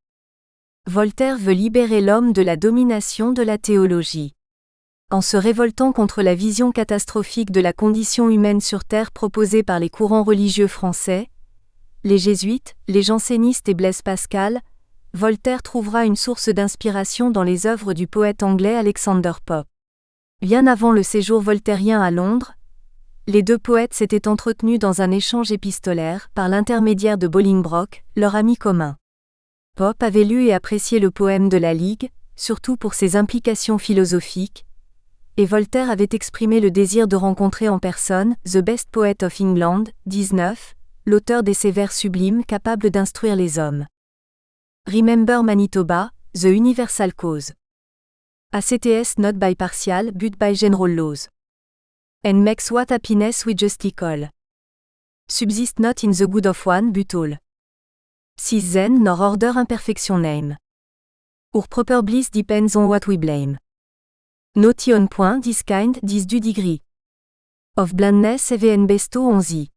Voltaire veut libérer l'homme de la domination de la théologie. En se révoltant contre la vision catastrophique de la condition humaine sur Terre proposée par les courants religieux français, les jésuites, les jansénistes et Blaise Pascal, Voltaire trouvera une source d'inspiration dans les œuvres du poète anglais Alexander Pope. Bien avant le séjour voltairien à Londres, les deux poètes s'étaient entretenus dans un échange épistolaire par l'intermédiaire de Bolingbroke, leur ami commun. Pope avait lu et apprécié le poème de la Ligue, surtout pour ses implications philosophiques, et Voltaire avait exprimé le désir de rencontrer en personne The Best Poet of England, 19, l'auteur des ces vers sublimes capables d'instruire les hommes. Remember Manitoba, The Universal Cause. ACTS not by partial but by general laws. And makes what happiness we justly call. Subsist not in the good of one but all. Sis then nor order imperfection name. Our proper bliss depends on what we blame. Noti on point this kind this du degree. Of blindness even bestow on thee.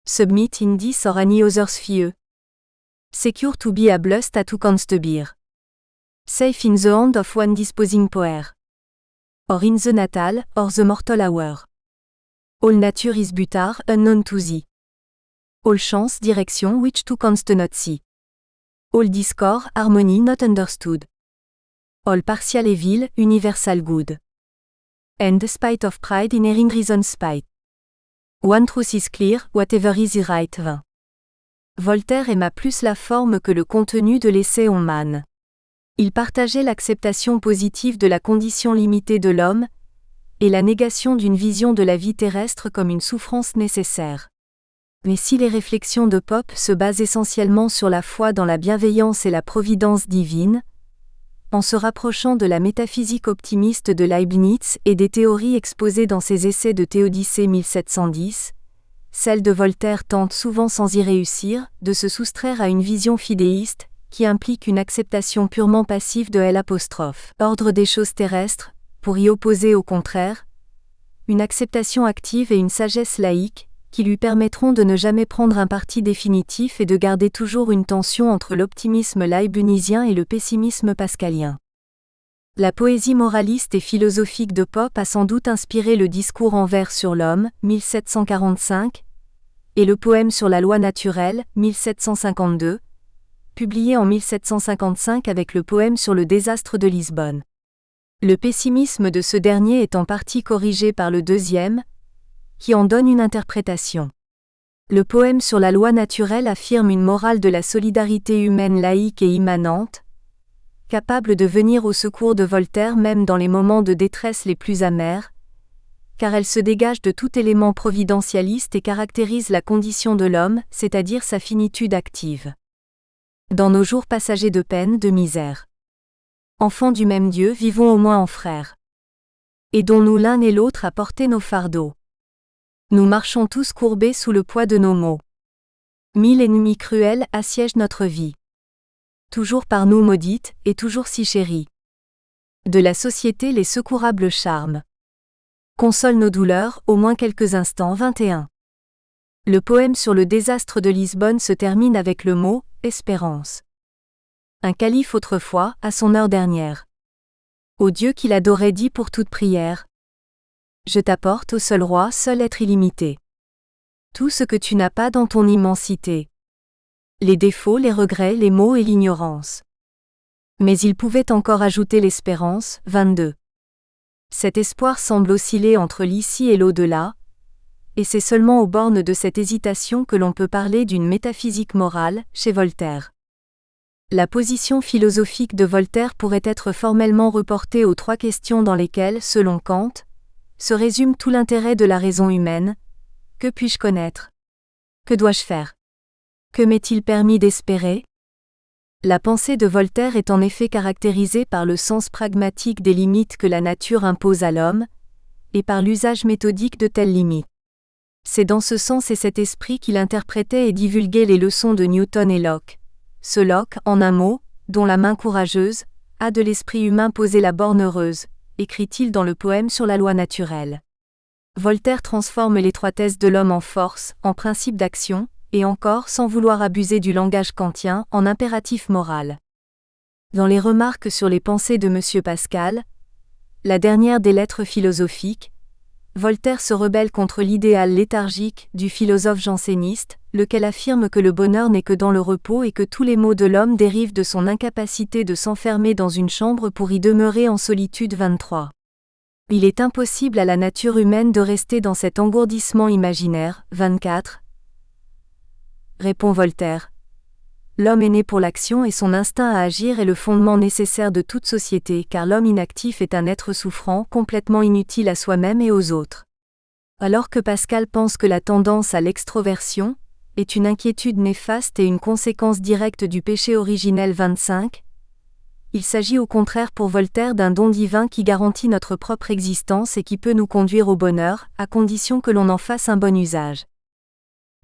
Submit in this or any other's fear. Secure to be a blust at who canst bear. Safe in the hand of one disposing power. Or in the natal, or the mortal hour. All nature is butar, unknown to thee. All chance direction which thou canst not see. All discord, harmony not understood. All partial evil, universal good. And spite of pride in erring reason spite. One truth is clear, whatever is right vain. Voltaire aima plus la forme que le contenu de l'essai On Man. Il partageait l'acceptation positive de la condition limitée de l'homme, et la négation d'une vision de la vie terrestre comme une souffrance nécessaire. Mais si les réflexions de Pope se basent essentiellement sur la foi dans la bienveillance et la providence divine, en se rapprochant de la métaphysique optimiste de Leibniz et des théories exposées dans ses essais de Théodicée 1710, celles de Voltaire tentent souvent sans y réussir, de se soustraire à une vision fidéiste, qui implique une acceptation purement passive de l'ordre des choses terrestres, pour y opposer au contraire, une acceptation active et une sagesse laïque, qui lui permettront de ne jamais prendre un parti définitif et de garder toujours une tension entre l'optimisme leibnizien et le pessimisme pascalien. La poésie moraliste et philosophique de Pope a sans doute inspiré le discours en vers sur l'homme, 1745, et le poème sur la loi naturelle, 1752, publié en 1755 avec le poème sur le désastre de Lisbonne. Le pessimisme de ce dernier est en partie corrigé par le deuxième, qui en donne une interprétation. Le poème sur la loi naturelle affirme une morale de la solidarité humaine laïque et immanente, capable de venir au secours de Voltaire même dans les moments de détresse les plus amers, car elle se dégage de tout élément providentialiste et caractérise la condition de l'homme, c'est-à-dire sa finitude active. Dans nos jours passagers de peine, de misère. Enfants du même Dieu, vivons au moins en frères. Aidons-nous l'un et l'autre à porter nos fardeaux. Nous marchons tous courbés sous le poids de nos maux. 1000 ennemis cruels assiègent notre vie. Toujours par nous maudite, et toujours si chérie. De la société les secourables charmes. Console nos douleurs, au moins quelques instants. 21. Le poème sur le désastre de Lisbonne se termine avec le mot « espérance ». Un calife autrefois, à son heure dernière. Ô Dieu qu'il adorait dit pour toute prière. Je t'apporte, ô seul roi, seul être illimité. Tout ce que tu n'as pas dans ton immensité. Les défauts, les regrets, les maux et l'ignorance. Mais il pouvait encore ajouter l'espérance. 22. Cet espoir semble osciller entre l'ici et l'au-delà, et c'est seulement aux bornes de cette hésitation que l'on peut parler d'une métaphysique morale, chez Voltaire. La position philosophique de Voltaire pourrait être formellement reportée aux 3 questions dans lesquelles, selon Kant, se résume tout l'intérêt de la raison humaine. Que puis-je connaître? Que dois-je faire? Que m'est-il permis d'espérer? La pensée de Voltaire est en effet caractérisée par le sens pragmatique des limites que la nature impose à l'homme, et par l'usage méthodique de telles limites. C'est dans ce sens et cet esprit qu'il interprétait et divulguait les leçons de Newton et Locke. Ce Locke, en un mot, dont la main courageuse a de l'esprit humain posé la borne heureuse, écrit-il dans le poème sur la loi naturelle. Voltaire transforme l'étroitesse de l'homme en force, en principe d'action, et encore, sans vouloir abuser du langage kantien, en impératif moral. Dans les remarques sur les pensées de M. Pascal, la dernière des lettres philosophiques, Voltaire se rebelle contre l'idéal léthargique du philosophe janséniste, lequel affirme que le bonheur n'est que dans le repos et que tous les maux de l'homme dérivent de son incapacité de s'enfermer dans une chambre pour y demeurer en solitude. 23. Il est impossible à la nature humaine de rester dans cet engourdissement imaginaire. 24. Répond Voltaire. L'homme est né pour l'action et son instinct à agir est le fondement nécessaire de toute société, car l'homme inactif est un être souffrant, complètement inutile à soi-même et aux autres. Alors que Pascal pense que la tendance à l'extroversion est une inquiétude néfaste et une conséquence directe du péché originel. 25. Il s'agit au contraire pour Voltaire d'un don divin qui garantit notre propre existence et qui peut nous conduire au bonheur, à condition que l'on en fasse un bon usage.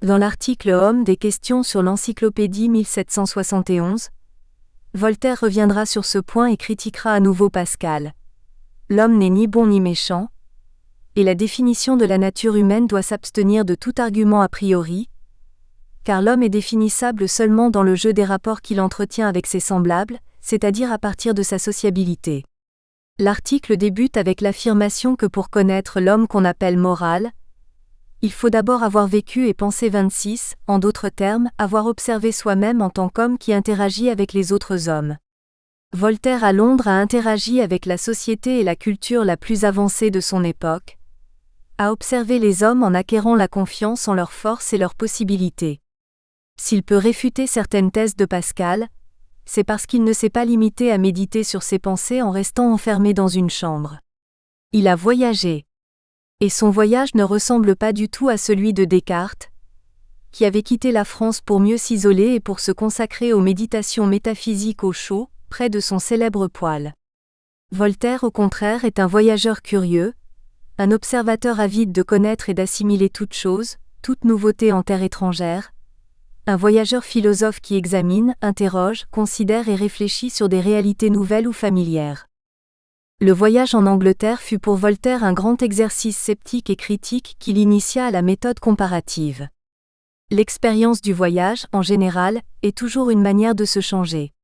Dans l'article Homme des questions sur l'Encyclopédie 1771, Voltaire reviendra sur ce point et critiquera à nouveau Pascal. L'homme n'est ni bon ni méchant, et la définition de la nature humaine doit s'abstenir de tout argument a priori, car l'homme est définissable seulement dans le jeu des rapports qu'il entretient avec ses semblables, c'est-à-dire à partir de sa sociabilité. L'article débute avec l'affirmation que pour connaître l'homme qu'on appelle moral, il faut d'abord avoir vécu et pensé. 26, en d'autres termes, avoir observé soi-même en tant qu'homme qui interagit avec les autres hommes. Voltaire à Londres a interagi avec la société et la culture la plus avancée de son époque, a observé les hommes en acquérant la confiance en leurs forces et leurs possibilités. S'il peut réfuter certaines thèses de Pascal, c'est parce qu'il ne s'est pas limité à méditer sur ses pensées en restant enfermé dans une chambre. Il a voyagé. Et son voyage ne ressemble pas du tout à celui de Descartes, qui avait quitté la France pour mieux s'isoler et pour se consacrer aux méditations métaphysiques au chaud, près de son célèbre poêle. Voltaire, au contraire, est un voyageur curieux, un observateur avide de connaître et d'assimiler toute chose, toute nouveauté en terre étrangère, un voyageur philosophe qui examine, interroge, considère et réfléchit sur des réalités nouvelles ou familières. Le voyage en Angleterre fut pour Voltaire un grand exercice sceptique et critique qui l'initia à la méthode comparative. L'expérience du voyage, en général, est toujours une manière de se changer.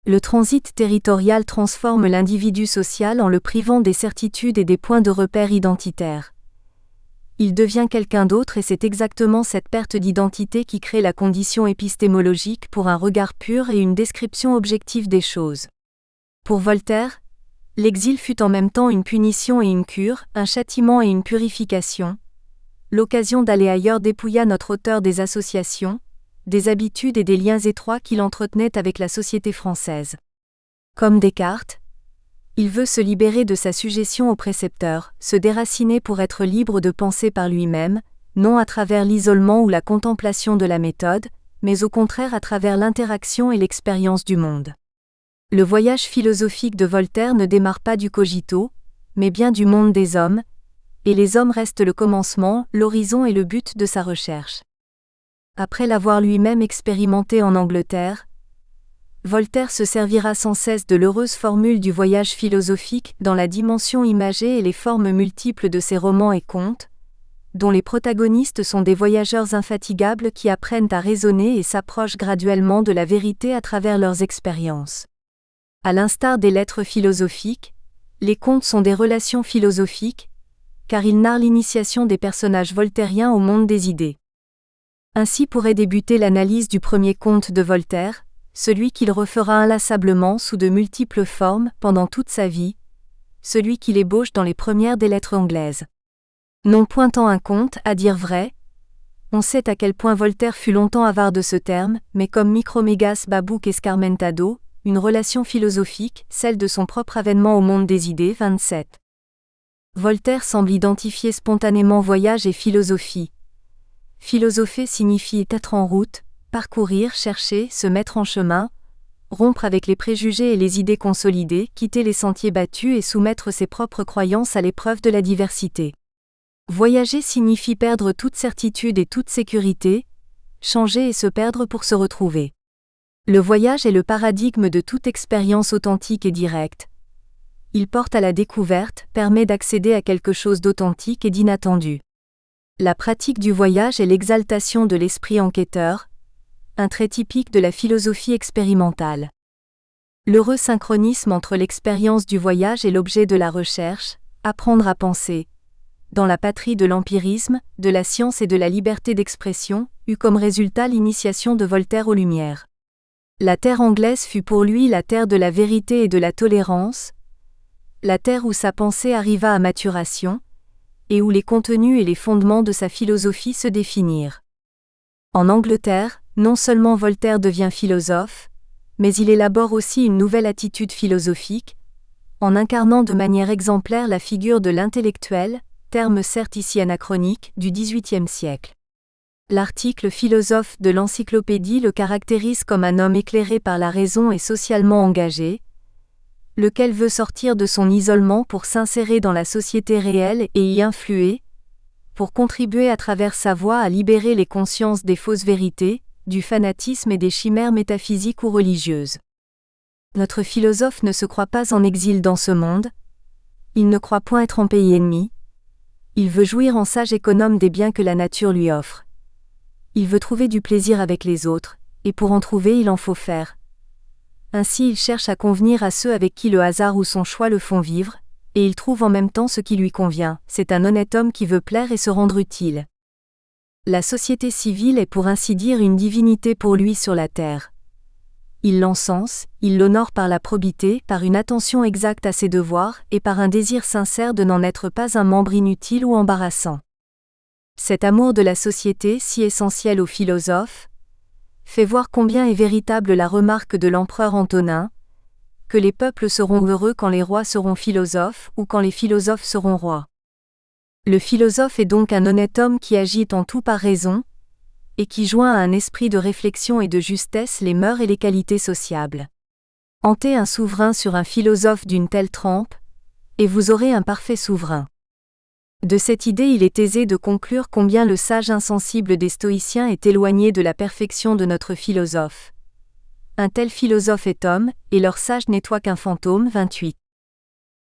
Le transit territorial transforme l'individu social en le privant des certitudes et des points de repère identitaires. Il devient quelqu'un d'autre et c'est exactement cette perte d'identité qui crée la condition épistémologique pour un regard pur et une description objective des choses. Pour Voltaire, l'exil fut en même temps une punition et une cure, un châtiment et une purification. L'occasion d'aller ailleurs dépouilla notre auteur des associations, des habitudes et des liens étroits qu'il entretenait avec la société française. Comme Descartes, il veut se libérer de sa sujétion au précepteur, se déraciner pour être libre de penser par lui-même, non à travers l'isolement ou la contemplation de la méthode, mais au contraire à travers l'interaction et l'expérience du monde. Le voyage philosophique de Voltaire ne démarre pas du cogito, mais bien du monde des hommes, et les hommes restent le commencement, l'horizon et le but de sa recherche. Après l'avoir lui-même expérimenté en Angleterre, Voltaire se servira sans cesse de l'heureuse formule du voyage philosophique dans la dimension imagée et les formes multiples de ses romans et contes, dont les protagonistes sont des voyageurs infatigables qui apprennent à raisonner et s'approchent graduellement de la vérité à travers leurs expériences. À l'instar des lettres philosophiques, les contes sont des relations philosophiques, car ils narrent l'initiation des personnages voltairiens au monde des idées. Ainsi pourrait débuter l'analyse du premier conte de Voltaire, celui qu'il refera inlassablement sous de multiples formes pendant toute sa vie, celui qu'il ébauche dans les premières des lettres anglaises. Non pointant un conte, à dire vrai, on sait à quel point Voltaire fut longtemps avare de ce terme, mais comme Micromégas babuc escarmentado, une relation philosophique, celle de son propre avènement au monde des idées. 27. Voltaire semble identifier spontanément voyage et philosophie. Philosopher signifie être en route, parcourir, chercher, se mettre en chemin, rompre avec les préjugés et les idées consolidées, quitter les sentiers battus et soumettre ses propres croyances à l'épreuve de la diversité. Voyager signifie perdre toute certitude et toute sécurité, changer et se perdre pour se retrouver. Le voyage est le paradigme de toute expérience authentique et directe. Il porte à la découverte, permet d'accéder à quelque chose d'authentique et d'inattendu. La pratique du voyage est l'exaltation de l'esprit enquêteur, un trait typique de la philosophie expérimentale. L'heureux synchronisme entre l'expérience du voyage et l'objet de la recherche, apprendre à penser, dans la patrie de l'empirisme, de la science et de la liberté d'expression, eut comme résultat l'initiation de Voltaire aux Lumières. La terre anglaise fut pour lui la terre de la vérité et de la tolérance, la terre où sa pensée arriva à maturation, et où les contenus et les fondements de sa philosophie se définirent. En Angleterre, non seulement Voltaire devient philosophe, mais il élabore aussi une nouvelle attitude philosophique, en incarnant de manière exemplaire la figure de l'intellectuel, terme certes ici anachronique, du XVIIIe siècle. L'article philosophe de l'encyclopédie le caractérise comme un homme éclairé par la raison et socialement engagé, lequel veut sortir de son isolement pour s'insérer dans la société réelle et y influer, pour contribuer à travers sa voix à libérer les consciences des fausses vérités, du fanatisme et des chimères métaphysiques ou religieuses. Notre philosophe ne se croit pas en exil dans ce monde, il ne croit point être en pays ennemi, il veut jouir en sage économe des biens que la nature lui offre. Il veut trouver du plaisir avec les autres, et pour en trouver il en faut faire. Ainsi il cherche à convenir à ceux avec qui le hasard ou son choix le font vivre, et il trouve en même temps ce qui lui convient. C'est un honnête homme qui veut plaire et se rendre utile. La société civile est pour ainsi dire une divinité pour lui sur la terre. Il l'encense, il l'honore par la probité, par une attention exacte à ses devoirs, et par un désir sincère de n'en être pas un membre inutile ou embarrassant. Cet amour de la société, si essentiel aux philosophes, fait voir combien est véritable la remarque de l'empereur Antonin, que les peuples seront heureux quand les rois seront philosophes ou quand les philosophes seront rois. Le philosophe est donc un honnête homme qui agit en tout par raison, et qui joint à un esprit de réflexion et de justesse les mœurs et les qualités sociables. Hantez un souverain sur un philosophe d'une telle trempe, et vous aurez un parfait souverain. De cette idée il est aisé de conclure combien le sage insensible des stoïciens est éloigné de la perfection de notre philosophe. Un tel philosophe est homme, et leur sage n'est toi qu'un fantôme. 28.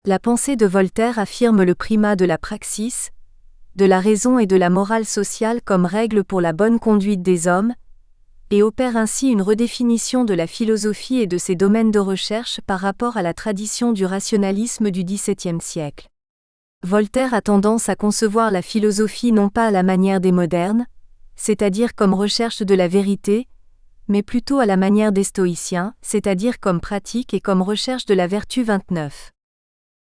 La pensée de Voltaire affirme le primat de la praxis, de la raison et de la morale sociale comme règle pour la bonne conduite des hommes, et opère ainsi une redéfinition de la philosophie et de ses domaines de recherche par rapport à la tradition du rationalisme du XVIIe siècle. Voltaire a tendance à concevoir la philosophie non pas à la manière des modernes, c'est-à-dire comme recherche de la vérité, mais plutôt à la manière des stoïciens, c'est-à-dire comme pratique et comme recherche de la vertu. 29.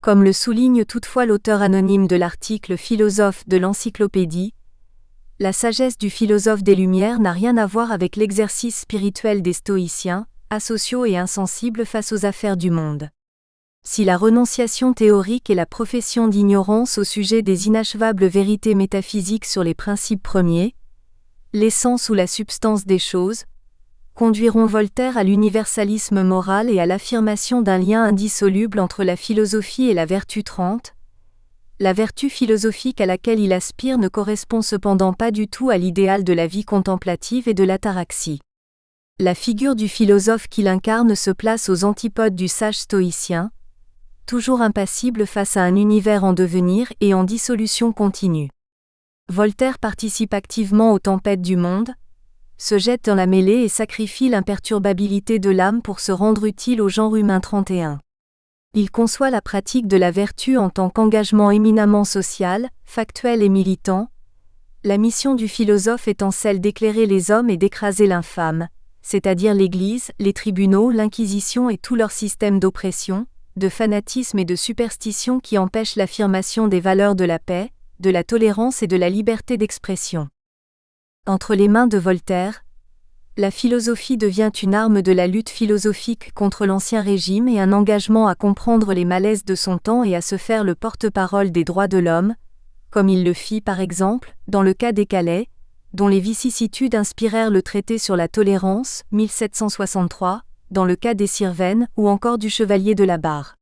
Comme le souligne toutefois l'auteur anonyme de l'article philosophe de l'encyclopédie, la sagesse du philosophe des Lumières n'a rien à voir avec l'exercice spirituel des stoïciens, asociaux et insensibles face aux affaires du monde. Si la renonciation théorique et la profession d'ignorance au sujet des inachevables vérités métaphysiques sur les principes premiers, l'essence ou la substance des choses, conduiront Voltaire à l'universalisme moral et à l'affirmation d'un lien indissoluble entre la philosophie et la vertu. 30. La vertu philosophique à laquelle il aspire ne correspond cependant pas du tout à l'idéal de la vie contemplative et de l'ataraxie. La figure du philosophe qu'il incarne se place aux antipodes du sage stoïcien, toujours impassible face à un univers en devenir et en dissolution continue. Voltaire participe activement aux tempêtes du monde, se jette dans la mêlée et sacrifie l'imperturbabilité de l'âme pour se rendre utile au genre humain. 31. Il conçoit la pratique de la vertu en tant qu'engagement éminemment social, factuel et militant, la mission du philosophe étant celle d'éclairer les hommes et d'écraser l'infâme, c'est-à-dire l'Église, les tribunaux, l'Inquisition et tout leur système d'oppression, de fanatisme et de superstition qui empêchent l'affirmation des valeurs de la paix, de la tolérance et de la liberté d'expression. Entre les mains de Voltaire, la philosophie devient une arme de la lutte philosophique contre l'Ancien Régime et un engagement à comprendre les malaises de son temps et à se faire le porte-parole des droits de l'homme, comme il le fit par exemple, dans le cas des Calais, dont les vicissitudes inspirèrent le traité sur la tolérance, 1763, dans le cas des Cévennes ou encore du Chevalier de la Barre.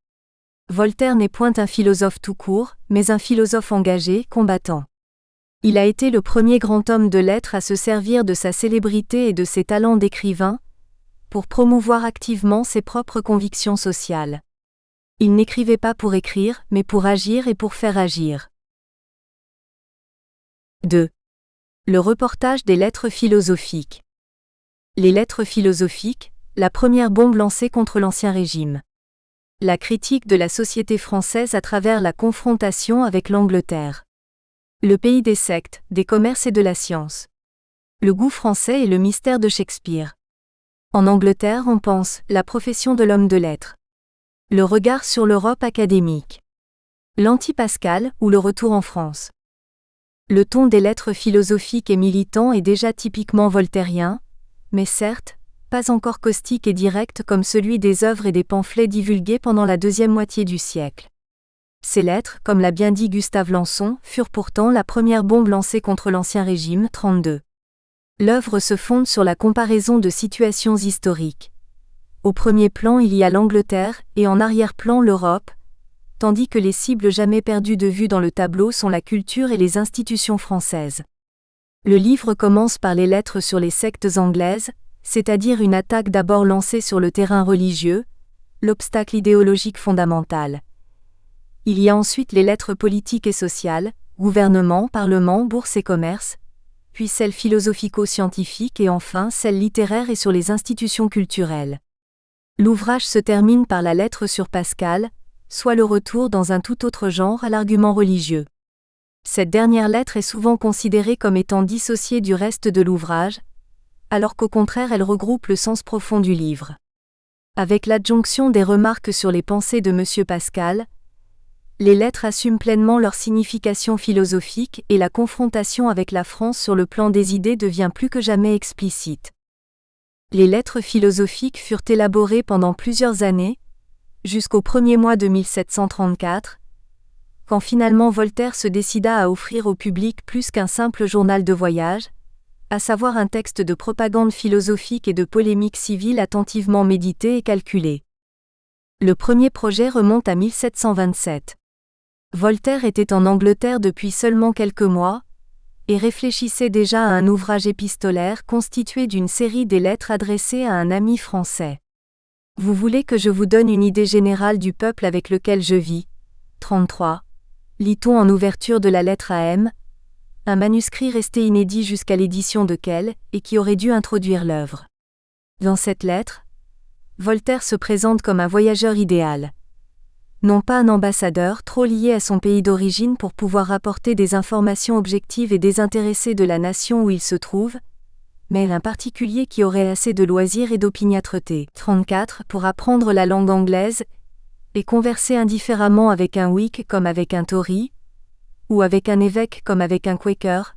Voltaire n'est point un philosophe tout court, mais un philosophe engagé, combattant. Il a été le premier grand homme de lettres à se servir de sa célébrité et de ses talents d'écrivain, pour promouvoir activement ses propres convictions sociales. Il n'écrivait pas pour écrire, mais pour agir et pour faire agir. 2. Le reportage des lettres philosophiques. Les lettres philosophiques, la première bombe lancée contre l'Ancien Régime. La critique de la société française à travers la confrontation avec l'Angleterre. Le pays des sectes, des commerces et de la science. Le goût français et le mystère de Shakespeare. En Angleterre, on pense la profession de l'homme de lettres. Le regard sur l'Europe académique. L'anti-Pascal ou le retour en France. Le ton des lettres philosophiques et militants est déjà typiquement voltairien, mais certes, pas encore caustique et direct comme celui des œuvres et des pamphlets divulgués pendant la deuxième moitié du siècle. Ces lettres, comme l'a bien dit Gustave Lançon, furent pourtant la première bombe lancée contre l'Ancien Régime, 32. L'œuvre se fonde sur la comparaison de situations historiques. Au premier plan il y a l'Angleterre, et en arrière-plan l'Europe, tandis que les cibles jamais perdues de vue dans le tableau sont la culture et les institutions françaises. Le livre commence par les lettres sur les sectes anglaises, c'est-à-dire une attaque d'abord lancée sur le terrain religieux, l'obstacle idéologique fondamental. Il y a ensuite les lettres politiques et sociales, gouvernement, parlement, bourse et commerce, puis celles philosophico-scientifiques et enfin celles littéraires et sur les institutions culturelles. L'ouvrage se termine par la lettre sur Pascal, soit le retour dans un tout autre genre à l'argument religieux. Cette dernière lettre est souvent considérée comme étant dissociée du reste de l'ouvrage, alors qu'au contraire elle regroupe le sens profond du livre. Avec l'adjonction des remarques sur les pensées de M. Pascal, les lettres assument pleinement leur signification philosophique et la confrontation avec la France sur le plan des idées devient plus que jamais explicite. Les lettres philosophiques furent élaborées pendant plusieurs années, jusqu'au premier mois de 1734, quand finalement Voltaire se décida à offrir au public plus qu'un simple journal de voyage, à savoir un texte de propagande philosophique et de polémique civile attentivement médité et calculé. Le premier projet remonte à 1727. Voltaire était en Angleterre depuis seulement quelques mois, et réfléchissait déjà à un ouvrage épistolaire constitué d'une série des lettres adressées à un ami français. Vous voulez que je vous donne une idée générale du peuple avec lequel je vis. 33. Lit-on en ouverture de la lettre à M, un manuscrit resté inédit jusqu'à l'édition de Kell, et qui aurait dû introduire l'œuvre. Dans cette lettre, Voltaire se présente comme un voyageur idéal. Non pas un ambassadeur trop lié à son pays d'origine pour pouvoir apporter des informations objectives et désintéressées de la nation où il se trouve, mais un particulier qui aurait assez de loisirs et d'opiniâtreté. 34. Pour apprendre la langue anglaise, et converser indifféremment avec un Whig comme avec un Tory, ou avec un évêque comme avec un Quaker,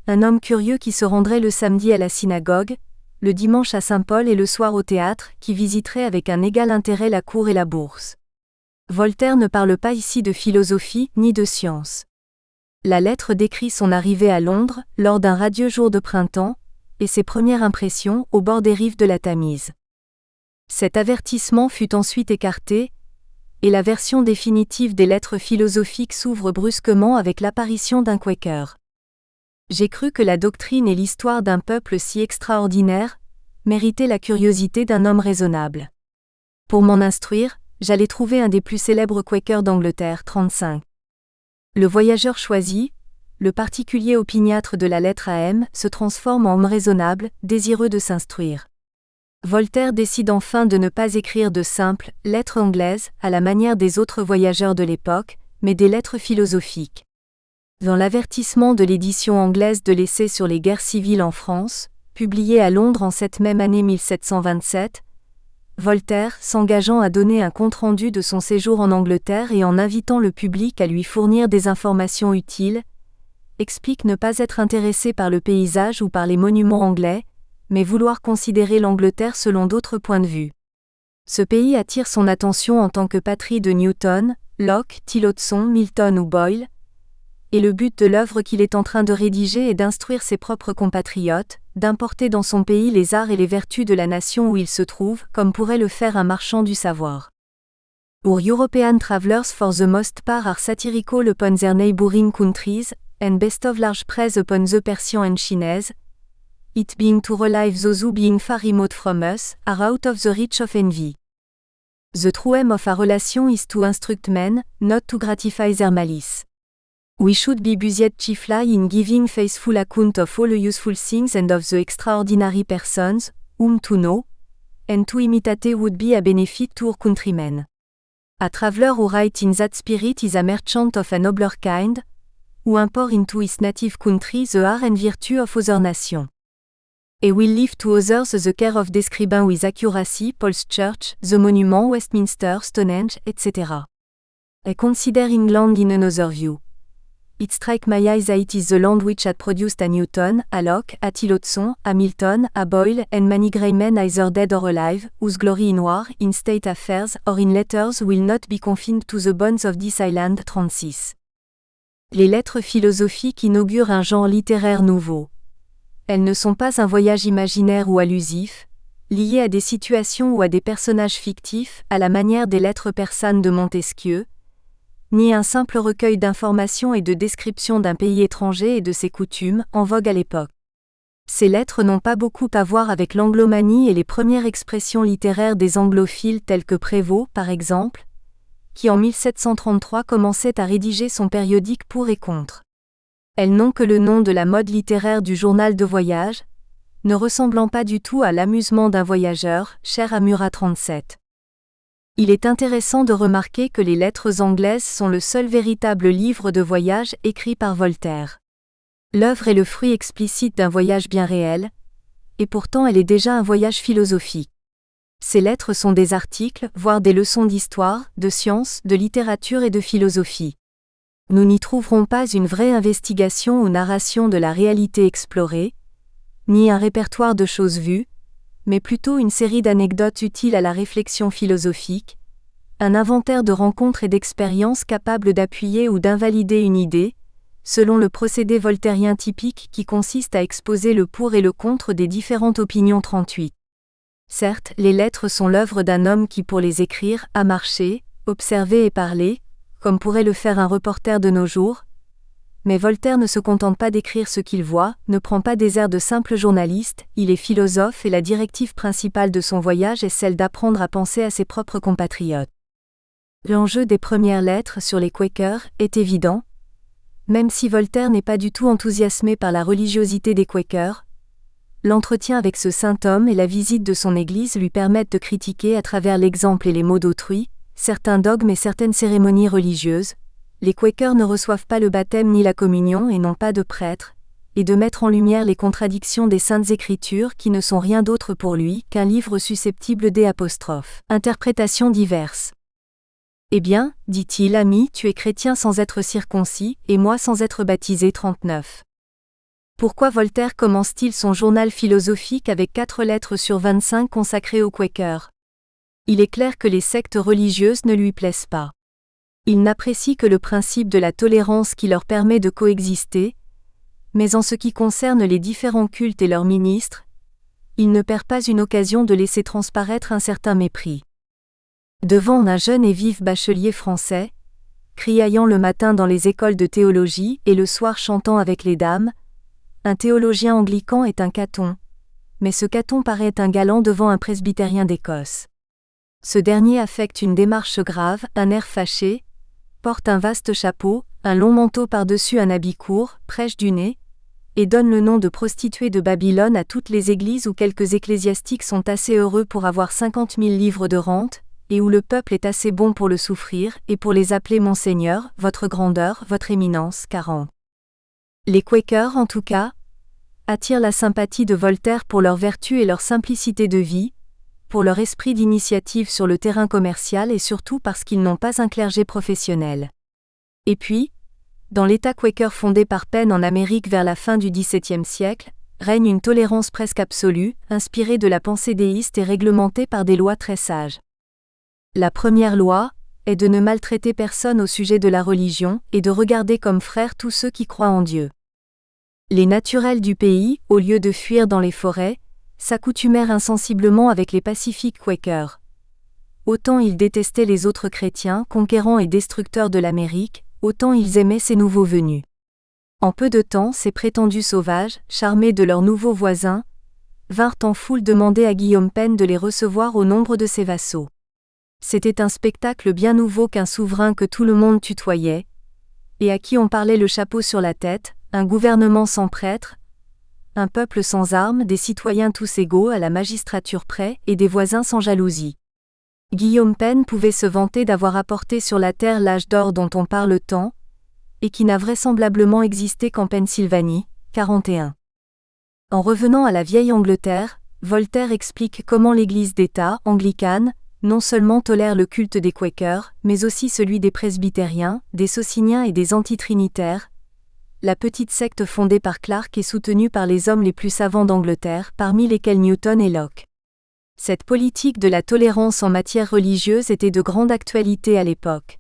un homme curieux qui se rendrait le samedi à la synagogue, le dimanche à Saint-Paul et le soir au théâtre, qui visiterait avec un égal intérêt la cour et la bourse. Voltaire ne parle pas ici de philosophie ni de science. La lettre décrit son arrivée à Londres, lors d'un radieux jour de printemps, et ses premières impressions au bord des rives de la Tamise. Cet avertissement fut ensuite écarté, et la version définitive des lettres philosophiques s'ouvre brusquement avec l'apparition d'un Quaker. J'ai cru que la doctrine et l'histoire d'un peuple si extraordinaire méritaient la curiosité d'un homme raisonnable. Pour m'en instruire, j'allais trouver un des plus célèbres Quakers d'Angleterre. 35. Le voyageur choisi, le particulier opiniâtre de la lettre à M, se transforme en homme raisonnable, désireux de s'instruire. Voltaire décide enfin de ne pas écrire de simples lettres anglaises à la manière des autres voyageurs de l'époque, mais des lettres philosophiques. Dans l'avertissement de l'édition anglaise de l'essai sur les guerres civiles en France, publié à Londres en cette même année 1727, Voltaire, s'engageant à donner un compte-rendu de son séjour en Angleterre et en invitant le public à lui fournir des informations utiles, explique ne pas être intéressé par le paysage ou par les monuments anglais, mais vouloir considérer l'Angleterre selon d'autres points de vue. Ce pays attire son attention en tant que patrie de Newton, Locke, Tillotson, Milton ou Boyle, et le but de l'œuvre qu'il est en train de rédiger est d'instruire ses propres compatriotes, d'importer dans son pays les arts et les vertus de la nation où il se trouve, comme pourrait le faire un marchand du savoir. Our European travellers for the most part are satirical upon their neighbouring countries, and bestow large praise upon the Persian and Chinese, it being to relieve those who being far remote from us, are out of the reach of envy. The true aim of our relation is to instruct men, not to gratify their malice. We should be busied chiefly in giving faithful account of all the useful things and of the extraordinary persons, whom to know, and to imitate would be a benefit to our countrymen. A traveller who writes in that spirit is a merchant of a nobler kind, who import into his native country the art and virtue of other nations. He will leave to others the care of describing with accuracy Paul's Church, the monument Westminster, Stonehenge, etc. I consider England in another view. It strikes my eyes that it is the land which had produced a Newton, a Locke, a Tillotson, a Milton, a Boyle, and many great men either dead or alive, whose glory in war, in state affairs, or in letters will not be confined to the bones of this island. 36. Les lettres philosophiques inaugurent un genre littéraire nouveau. Elles ne sont pas un voyage imaginaire ou allusif, lié à des situations ou à des personnages fictifs, à la manière des lettres persanes de Montesquieu, ni un simple recueil d'informations et de descriptions d'un pays étranger et de ses coutumes, en vogue à l'époque. Ces lettres n'ont pas beaucoup à voir avec l'anglomanie et les premières expressions littéraires des anglophiles tels que Prévost, par exemple, qui en 1733 commençait à rédiger son périodique Pour et Contre. Elles n'ont que le nom de la mode littéraire du journal de voyage, ne ressemblant pas du tout à l'amusement d'un voyageur, cher à Murat 37. Il est intéressant de remarquer que les lettres anglaises sont le seul véritable livre de voyage écrit par Voltaire. L'œuvre est le fruit explicite d'un voyage bien réel, et pourtant elle est déjà un voyage philosophique. Ces lettres sont des articles, voire des leçons d'histoire, de science, de littérature et de philosophie. Nous n'y trouverons pas une vraie investigation ou narration de la réalité explorée, ni un répertoire de choses vues, mais plutôt une série d'anecdotes utiles à la réflexion philosophique, un inventaire de rencontres et d'expériences capables d'appuyer ou d'invalider une idée, selon le procédé voltairien typique qui consiste à exposer le pour et le contre des différentes opinions. 38. Certes, les lettres sont l'œuvre d'un homme qui pour les écrire, a marché, observé et parlé, comme pourrait le faire un reporter de nos jours, mais Voltaire ne se contente pas d'écrire ce qu'il voit, ne prend pas des airs de simple journaliste, il est philosophe et la directive principale de son voyage est celle d'apprendre à penser à ses propres compatriotes. L'enjeu des premières lettres sur les Quakers est évident. Même si Voltaire n'est pas du tout enthousiasmé par la religiosité des Quakers, l'entretien avec ce saint homme et la visite de son église lui permettent de critiquer à travers l'exemple et les mots d'autrui, certains dogmes et certaines cérémonies religieuses. Les Quakers ne reçoivent pas le baptême ni la communion et n'ont pas de prêtre, et de mettre en lumière les contradictions des Saintes Écritures qui ne sont rien d'autre pour lui qu'un livre susceptible d'interprétations diverses. Eh bien, dit-il, ami, tu es chrétien sans être circoncis, et moi sans être baptisé. 39. Pourquoi Voltaire commence-t-il son journal philosophique avec 4 lettres sur 25 consacrées aux Quakers ? Il est clair que les sectes religieuses ne lui plaisent pas. Il n'apprécie que le principe de la tolérance qui leur permet de coexister, mais en ce qui concerne les différents cultes et leurs ministres, il ne perd pas une occasion de laisser transparaître un certain mépris. Devant un jeune et vif bachelier français, criaillant le matin dans les écoles de théologie et le soir chantant avec les dames, un théologien anglican est un caton, mais ce caton paraît un galant devant un presbytérien d'Écosse. Ce dernier affecte une démarche grave, un air fâché, porte un vaste chapeau, un long manteau par-dessus un habit court, prêche du nez, et donne le nom de prostituée de Babylone à toutes les églises où quelques ecclésiastiques sont assez heureux pour avoir 50 000 livres de rente, et où le peuple est assez bon pour le souffrir, et pour les appeler Monseigneur, Votre Grandeur, Votre Éminence. 40. Les Quakers, en tout cas, attirent la sympathie de Voltaire pour leur vertu et leur simplicité de vie, pour leur esprit d'initiative sur le terrain commercial et surtout parce qu'ils n'ont pas un clergé professionnel. Et puis, dans l'État Quaker fondé par Penn en Amérique vers la fin du XVIIe siècle, règne une tolérance presque absolue, inspirée de la pensée déiste et réglementée par des lois très sages. La première loi est de ne maltraiter personne au sujet de la religion et de regarder comme frères tous ceux qui croient en Dieu. Les naturels du pays, au lieu de fuir dans les forêts, s'accoutumèrent insensiblement avec les pacifiques Quakers. Autant ils détestaient les autres chrétiens, conquérants et destructeurs de l'Amérique, autant ils aimaient ces nouveaux venus. En peu de temps, ces prétendus sauvages, charmés de leurs nouveaux voisins, vinrent en foule demander à Guillaume Penn de les recevoir au nombre de ses vassaux. C'était un spectacle bien nouveau qu'un souverain que tout le monde tutoyait, et à qui on parlait le chapeau sur la tête, un gouvernement sans prêtre, un peuple sans armes, des citoyens tous égaux à la magistrature près et des voisins sans jalousie. Guillaume Penn pouvait se vanter d'avoir apporté sur la terre l'âge d'or dont on parle tant, et qui n'a vraisemblablement existé qu'en Pennsylvanie, 41. En revenant à la vieille Angleterre, Voltaire explique comment l'Église d'État, anglicane, non seulement tolère le culte des Quakers, mais aussi celui des presbytériens, des sociniens et des antitrinitaires, la petite secte fondée par Clarke et soutenue par les hommes les plus savants d'Angleterre, parmi lesquels Newton et Locke. Cette politique de la tolérance en matière religieuse était de grande actualité à l'époque.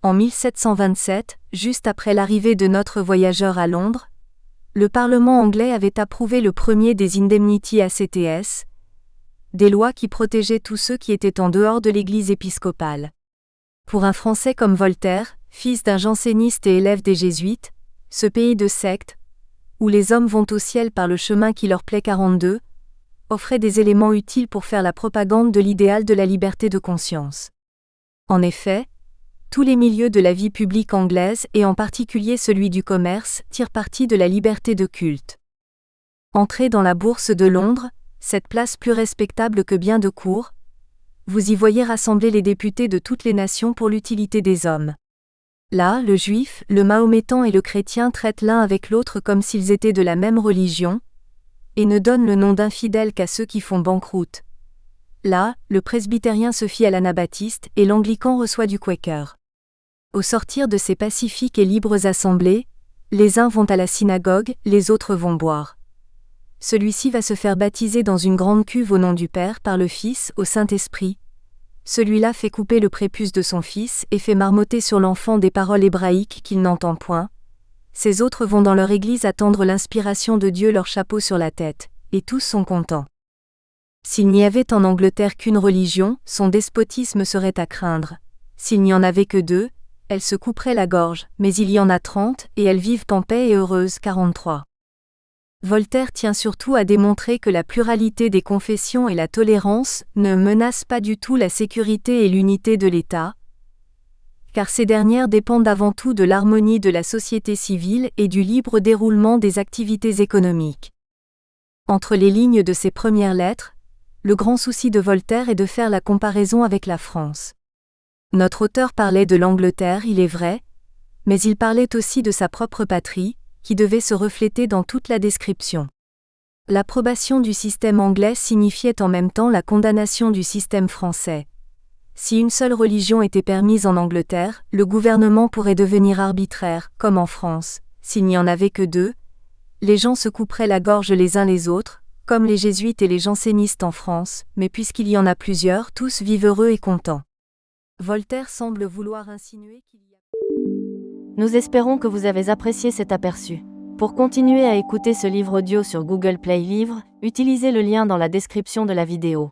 En 1727, juste après l'arrivée de notre voyageur à Londres, le Parlement anglais avait approuvé le premier des Indemnity Acts, des lois qui protégeaient tous ceux qui étaient en dehors de l'Église épiscopale. Pour un Français comme Voltaire, fils d'un janséniste et élève des Jésuites, ce pays de secte, où les hommes vont au ciel par le chemin qui leur plaît 42, offrait des éléments utiles pour faire la propagande de l'idéal de la liberté de conscience. En effet, tous les milieux de la vie publique anglaise et en particulier celui du commerce tirent parti de la liberté de culte. Entrez dans la bourse de Londres, cette place plus respectable que bien de cours, vous y voyez rassembler les députés de toutes les nations pour l'utilité des hommes. Là, le juif, le mahométan et le chrétien traitent l'un avec l'autre comme s'ils étaient de la même religion, et ne donnent le nom d'infidèles qu'à ceux qui font banqueroute. Là, le presbytérien se fie à l'anabaptiste et l'anglican reçoit du Quaker. Au sortir de ces pacifiques et libres assemblées, les uns vont à la synagogue, les autres vont boire. Celui-ci va se faire baptiser dans une grande cuve au nom du Père par le Fils, au Saint-Esprit. Celui-là fait couper le prépuce de son fils et fait marmotter sur l'enfant des paroles hébraïques qu'il n'entend point. Ces autres vont dans leur église attendre l'inspiration de Dieu leur chapeau sur la tête, et tous sont contents. S'il n'y avait en Angleterre qu'une religion, son despotisme serait à craindre. S'il n'y en avait que deux, elle se couperait la gorge, mais il y en a 30, et elles vivent en paix et heureuses 43. Voltaire tient surtout à démontrer que la pluralité des confessions et la tolérance ne menacent pas du tout la sécurité et l'unité de l'État, car ces dernières dépendent avant tout de l'harmonie de la société civile et du libre déroulement des activités économiques. Entre les lignes de ses premières lettres, le grand souci de Voltaire est de faire la comparaison avec la France. Notre auteur parlait de l'Angleterre, il est vrai, mais il parlait aussi de sa propre patrie, qui devait se refléter dans toute la description. L'approbation du système anglais signifiait en même temps la condamnation du système français. Si une seule religion était permise en Angleterre, le gouvernement pourrait devenir arbitraire, comme en France. S'il n'y en avait que deux, les gens se couperaient la gorge les uns les autres, comme les jésuites et les jansénistes en France, mais puisqu'il y en a plusieurs, tous vivent heureux et contents. Voltaire semble vouloir insinuer qu'il y a... Nous espérons que vous avez apprécié cet aperçu. Pour continuer à écouter ce livre audio sur Google Play Livres, utilisez le lien dans la description de la vidéo.